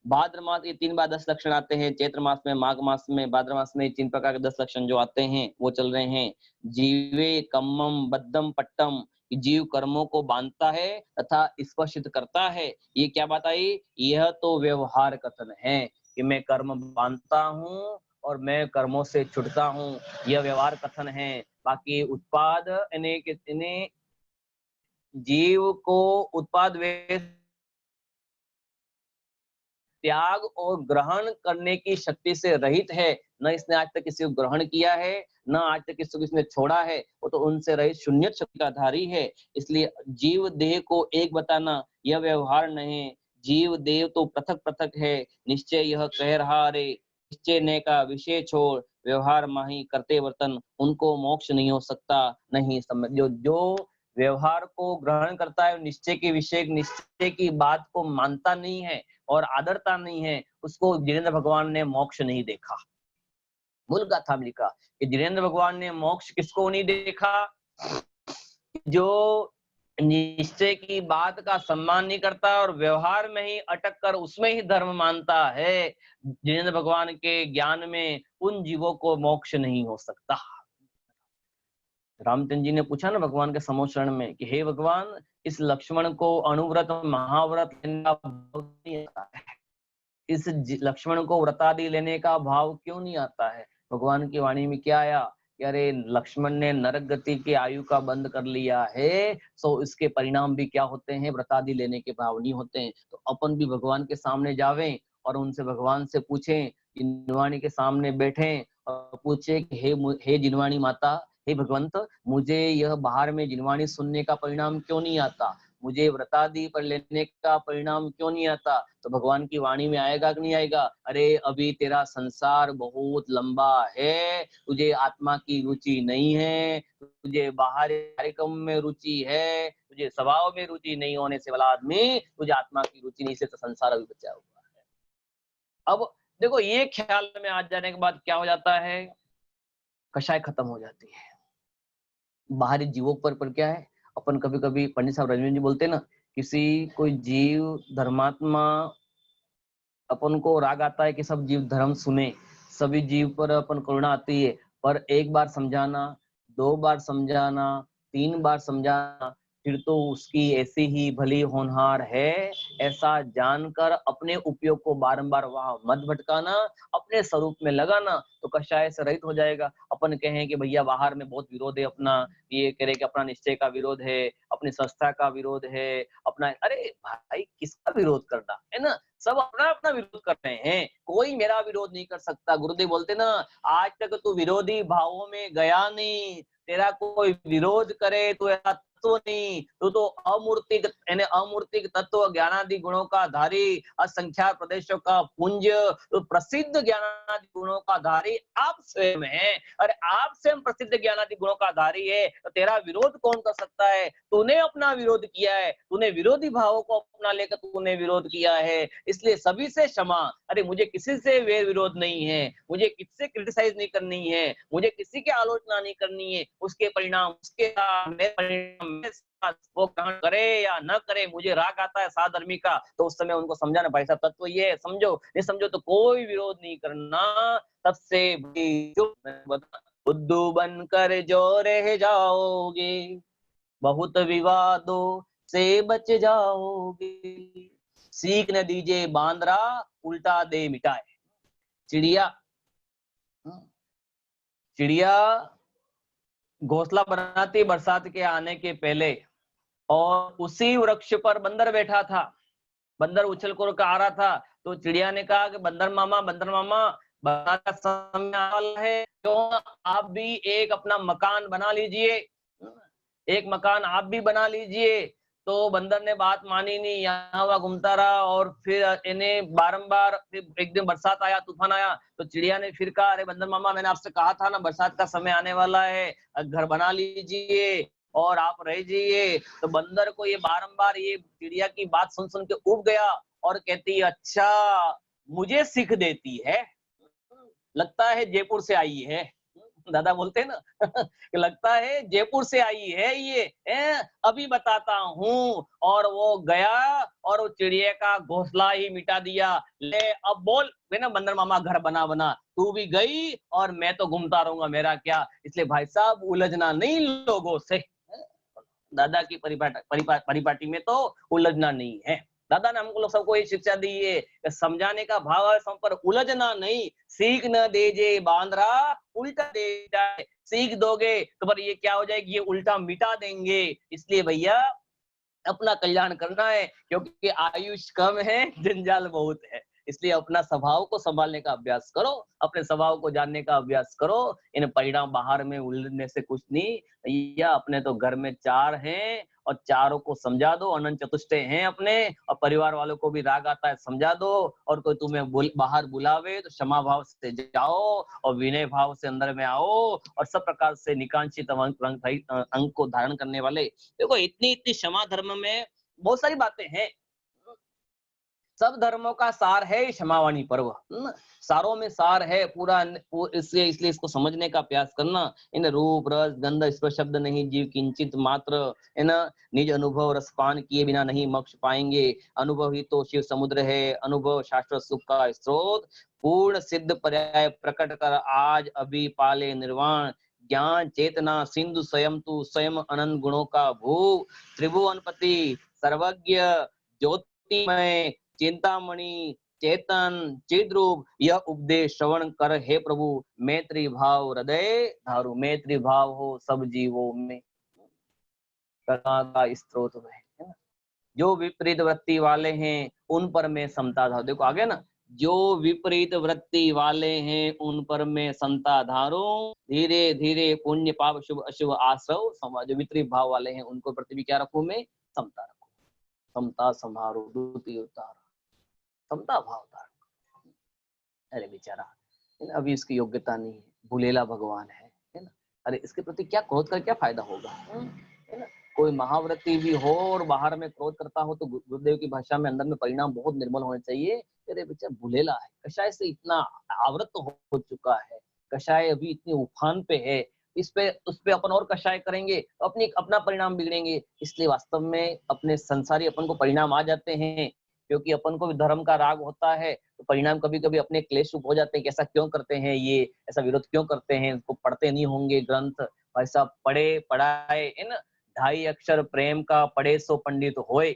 भाद्र मास ये 3 बार 10 लक्षण आते हैं, चैत्र मास में, माघ मास में, भाद्र मास में 3 प्रकार के 10 लक्षण जो आते हैं वो चल रहे हैं। जीवे कम्मम बद्धम पट्टम, जीव कर्मों को बांधता है तथा स्पर्शित करता है। ये क्या बात आई, यह तो व्यवहार कथन है कि मैं कर्म बांधता हूँ और मैं कर्मों से छुटता हूँ, यह व्यवहार कथन है। बाकी उत्पाद इन्हें जीव को उत्पाद त्याग और ग्रहण करने की शक्ति से रहित है। न इसने आज तक किसी को ग्रहण किया है, न आज तक किसी को इसने छोड़ा है, वो तो उनसे रहित शून्य शक्ति का धारी है। इसलिए जीव देह को एक बताना यह व्यवहार नहीं, जीव देव तो पृथक पृथक है। निश्चय यह कह रहा रे, निश्चय ने का विषय छोड़, व्यवहार माही करते वर्तन, उनको मोक्ष नहीं हो सकता। नहीं समझ, जो व्यवहार को ग्रहण करता है, निश्चय के विषय, निश्चय की बात को मानता नहीं है और आदरता नहीं है, उसको जिनेंद्र भगवान ने मोक्ष नहीं देखा। मूल गाथा में लिखा कि जिनेंद्र भगवान ने मोक्ष किसको नहीं देखा, जो निश्चय की बात का सम्मान नहीं करता और व्यवहार में ही अटक कर उसमें ही धर्म मानता है। जिनेंद्र भगवान के ज्ञान में उन जीवों को मोक्ष नहीं हो सकता। रामचंद्र जी ने पूछा ना भगवान के समोशरण में कि हे भगवान, इस लक्ष्मण को अनुव्रत महाव्रत लेने का भाव नहीं आता है, इस लक्ष्मण को व्रतादि लेने का भाव क्यों नहीं आता है। भगवान की वाणी में क्या आया कि अरे लक्ष्मण ने नरक गति की आयु का बंद कर लिया है, सो इसके परिणाम भी क्या होते हैं, व्रतादि लेने के भाव नहीं होते हैं। तो अपन भी भगवान के सामने जावें और उनसे भगवान से पूछें, जिनवाणी के सामने बैठे और पूछे कि हे जिनवाणी माता, हे भगवंत, मुझे यह बाहर में जिनवाणी सुनने का परिणाम क्यों नहीं आता, मुझे व्रतादि पर लेने का परिणाम क्यों नहीं आता। तो भगवान की वाणी में आएगा कि नहीं आएगा, अरे अभी तेरा संसार बहुत लंबा है, तुझे आत्मा की रुचि नहीं है, तुझे बाहर कार्यक्रम में रुचि है, तुझे स्वभाव में रुचि नहीं होने से वाला आदमी, तुझे आत्मा की रुचि नहीं से तो संसार अभी बचा हुआ है। अब देखो ये ख्याल में आ जाने के बाद क्या हो जाता है, कषाय खत्म हो जाती है। बाहरी जीवों पर क्या है, अपन कभी कभी पंडित साहब रंजन जी बोलते हैं ना, किसी कोई जीव धर्मात्मा, अपन को राग आता है कि सब जीव धर्म सुने, सभी जीव पर अपन करुणा आती है, पर एक बार समझाना, 2 बार समझाना, 3 बार समझाना, फिर तो उसकी ऐसी ही भली होनहार है, ऐसा जानकर अपने उपयोग को बारंबार वहां मत भटकाना, अपने स्वरूप में लगाना, तो कषाय से रहित हो जाएगा। अपन कहें कि भैया बाहर में बहुत विरोध है अपना, ये कह रहे कि अपना निश्चय का विरोध है, अपनी संस्था का विरोध है, अपना, अरे भाई किसका विरोध करना है ना, सब अपना अपना विरोध कर रहे हैं, कोई मेरा विरोध नहीं कर सकता। गुरुदेव बोलते ना, आज तक तू विरोधी भावों में गया नहीं, तेरा कोई विरोध करे तो ऐसा तत्व नहीं, तू तो अमूर्तिक यानी अमूर्तिक तत्व ज्ञानादि गुणों का धारी, असंख्यात प्रदेशों का पुंज, तो प्रसिद्ध ज्ञानादि गुणों का धारी आप स्वयं है। अरे आप स्वयं प्रसिद्ध ज्ञानादि गुणों का धारी है, तो तेरा विरोध कौन कर सकता है। तूने अपना विरोध किया है, तूने विरोधी भावों को अपना लेकर तूने विरोध किया है, इसलिए सभी से क्षमा। अरे मुझे किसी से वैर विरोध नहीं है, मुझे किससे क्रिटिसाइज नहीं करनी है, मुझे किसी की आलोचना नहीं करनी है, उसके परिणाम उसके परिणाम वो ग्रहण करे या न करे, मुझे राग आता है साधर्मी का, तो उस समय उनको समझाना भाई साहब तत्व ये है, समझो, नहीं समझो तो कोई विरोध नहीं करना। तब से बुद्धू बनकर जो रह जाओगे, बहुत विवादों से बच जाओगे। सीख न दीजिए बांदरा, उल्टा दे मिटाए। चिड़िया चिड़िया घोंसला बनाती बरसात के आने के पहले, और उसी वृक्ष पर बंदर बैठा था। बंदर उछल कर आ रहा था, तो चिड़िया ने कहा कि बंदर मामा बरसात का समय आने वाला है, क्यों आप भी एक अपना मकान बना लीजिए, एक मकान आप भी बना लीजिए। तो बंदर ने बात मानी नहीं, यहाँ वहाँ घूमता रहा, और फिर इन्हें बारंबार, फिर एक दिन बरसात आया, तूफान आया, तो चिड़िया ने फिर कहा, अरे बंदर मामा, मैंने आपसे कहा था ना बरसात का समय आने वाला है, घर बना लीजिए और आप रह जाइए। तो बंदर को ये बारंबार ये चिड़िया की बात सुन सुन के उब गया, और कहती अच्छा मुझे सीख देती है, लगता है जयपुर से आई है। दादा बोलते हैं ना कि लगता है जयपुर से आई है ये, अभी बताता हूँ। और वो गया और वो चिड़िया का घोंसला ही मिटा दिया। ले अब बोल ना बंदर मामा, घर बना बना, तू भी गई और मैं तो घूमता रहूंगा, मेरा क्या। इसलिए भाई साहब उलझना नहीं लोगों से, दादा की परिपाटी में तो उलझना नहीं है। दादा ने हमको लोग सबको ये शिक्षा दी है कि समझाने का भाव है, सब पर उलझना नहीं। सीख न देजे बांदरा, उल्टा दे जाए। सीख दोगे तो पर ये क्या हो जाएगी, ये उल्टा मिटा देंगे। इसलिए भैया अपना कल्याण करना है, क्योंकि आयुष कम है, जंजाल बहुत है। इसलिए अपना स्वभाव को संभालने का अभ्यास करो, अपने स्वभाव को जानने का अभ्यास करो। इन परिणाम बाहर में उलझने से कुछ नहीं। या अपने तो घर में 4 हैं और चारों को समझा दो, अनंत चतुष्टय हैं अपने, और परिवार वालों को भी राग आता है समझा दो। और कोई तुम्हें बाहर बुलावे तो क्षमा भाव से जाओ और विनय भाव से अंदर में आओ, और सब प्रकार से निकांक्षित अंक को धारण करने वाले। देखो इतनी इतनी क्षमा धर्म में बहुत सारी बातें हैं। सब धर्मों का सार है क्षमावाणी पर्व, सारों में सार है पूरा। इसलिए इसको समझने का प्रयास करना। इन रूप रस गंध स्पर्श शब्द नहीं जीव किंचित मात्र, है ना, निज अनुभव रसपान किए बिना नहीं मोक्ष पाएंगे। अनुभव ही तो शिव समुद्र है, अनुभव शाश्वत सुख का स्रोत। पूर्ण सिद्ध पर्याय प्रकट कर आज अभी पाले निर्वाण। ज्ञान चेतना सिंधु स्वयं तू स्वयं अनंत गुणों का भू। त्रिभुवनपति सर्वज्ञ ज्योतिमय चिंतामणि चेतन चिद्रूप, यह उपदेश श्रवण कर हे प्रभु मैत्री भाव हृदय धारू। मैत्री भाव हो सब जीवों में, करुणा का स्रोत है ना। जो विपरीत वृत्ति वाले हैं उन पर मैं समता धारू। देखो आगे ना, जो विपरीत वृत्ति वाले हैं उन पर मैं समता धारू। धीरे धीरे पुण्य पाप शुभ अशुभ आश्रव समाज। जो विपरीत भाव वाले हैं उनको प्रति भी क्या रखूं मैं, समता रखूं। समता समारोह द्वितीय उतार, समता भाव धारण। अरे बेचारा अभी इसकी योग्यता नहीं है, भूलेला भगवान है ना। अरे इसके प्रति क्या क्रोध कर क्या फायदा होगा, है ना। कोई महाव्रती भी हो और बाहर में क्रोध करता हो तो गुरुदेव की भाषा में अंदर में परिणाम बहुत निर्मल होने चाहिए। अरे बेचारा भूलेला है, कषाय से इतना आवृत हो चुका है, कषाय अभी इतनी उफान पे है, उस पे अपन और कषाय करेंगे तो अपना परिणाम बिगड़ेंगे। इसलिए वास्तव में अपने संसारी अपन को परिणाम आ जाते हैं, क्योंकि अपन को भी धर्म का राग होता है, तो परिणाम कभी कभी अपने क्लेश रूप हो जाते हैं कि ऐसा क्यों करते हैं, ये ऐसा विरोध क्यों करते हैं, इसको पढ़ते नहीं होंगे ग्रंथ। भाई साहब पढ़े पढ़ाए इन 2.5 अक्षर प्रेम का पढ़े सो पंडित होए।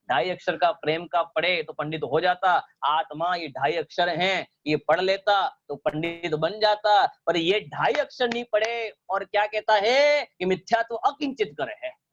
2.5 अक्षर का प्रेम का पढ़े तो पंडित हो जाता। आत्मा ये 2.5 अक्षर हैं, ये पढ़ लेता तो पंडित बन जाता। पर ये 2.5 अक्षर नहीं पढ़े और क्या कहता है कि मिथ्या तो अकिंचित कर है।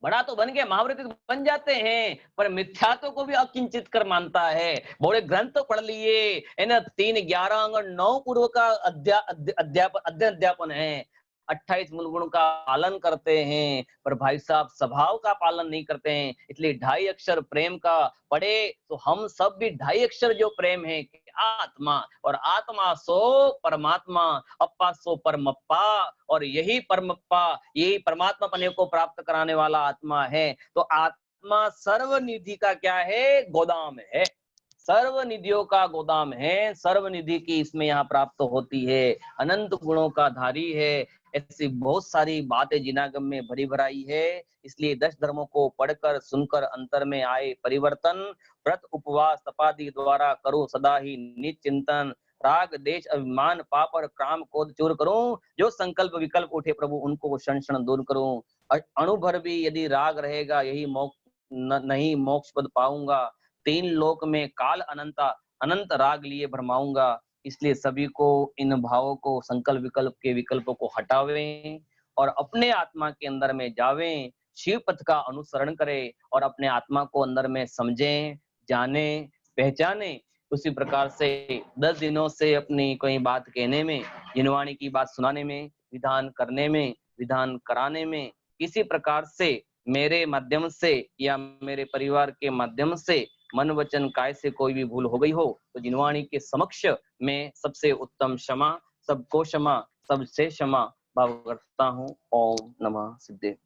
बड़ा तो बन गए, महाव्रती तो बन जाते हैं, पर मिथ्यात्व को भी अकिंचित कर मानता है। बड़े ग्रंथ तो पढ़ लिए है ना, 3, 11 अंग 9 पूर्व का अध्ययन है, 28 मूल गुण का पालन करते हैं, पर भाई साहब स्वभाव का पालन नहीं करते हैं। इसलिए 2.5 अक्षर प्रेम का पढ़े तो हम सब भी 2.5 अक्षर जो प्रेम है आत्मा, और आत्मा सो परमात्मा, अप्पा सो परमप्पा, और यही परमप्पा यही परमात्मा पने को प्राप्त कराने वाला आत्मा है। तो आत्मा सर्वनिधि का क्या है, गोदाम है। सर्व निधियों का गोदाम है, सर्व निधि की इसमें यहाँ प्राप्त होती है, अनंत गुणों का धारी है। ऐसी बहुत सारी बातें जिनागम में भरी भराई है। इसलिए 10 धर्मों को पढ़कर सुनकर अंतर में आए परिवर्तन, व्रत उपवास तपादि द्वारा करो सदा ही नित चिंतन, राग देश अभिमान पाप और काम क्रोध चूर करूं, जो संकल्प विकल्प उठे प्रभु उनको क्षण क्षण दूर करूं। अणु भर भी यदि राग रहेगा यही मोक्ष नहीं मोक्ष पद पाऊंगा, 3 लोक में काल अनंता अनंत राग लिए भरमाऊंगा। इसलिए सभी को इन भावों को संकल्प विकल्प के विकल्पों को हटावें और अपने आत्मा के अंदर में जावें, शिव पथ का अनुसरण करें और अपने आत्मा को अंदर में समझें, जाने, पहचाने। उसी प्रकार से 10 दिनों से अपनी कोई बात कहने में, जिनवाणी की बात सुनाने में, विधान करने में, विधान कराने में किसी प्रकार से मेरे माध्यम से या मेरे परिवार के माध्यम से मन वचन काय से कोई भी भूल हो गई हो तो जिनवाणी के समक्ष मैं सबसे उत्तम क्षमा, सबको क्षमा, सबसे क्षमा भाव करता हूँ। ओम नमः सिद्धे।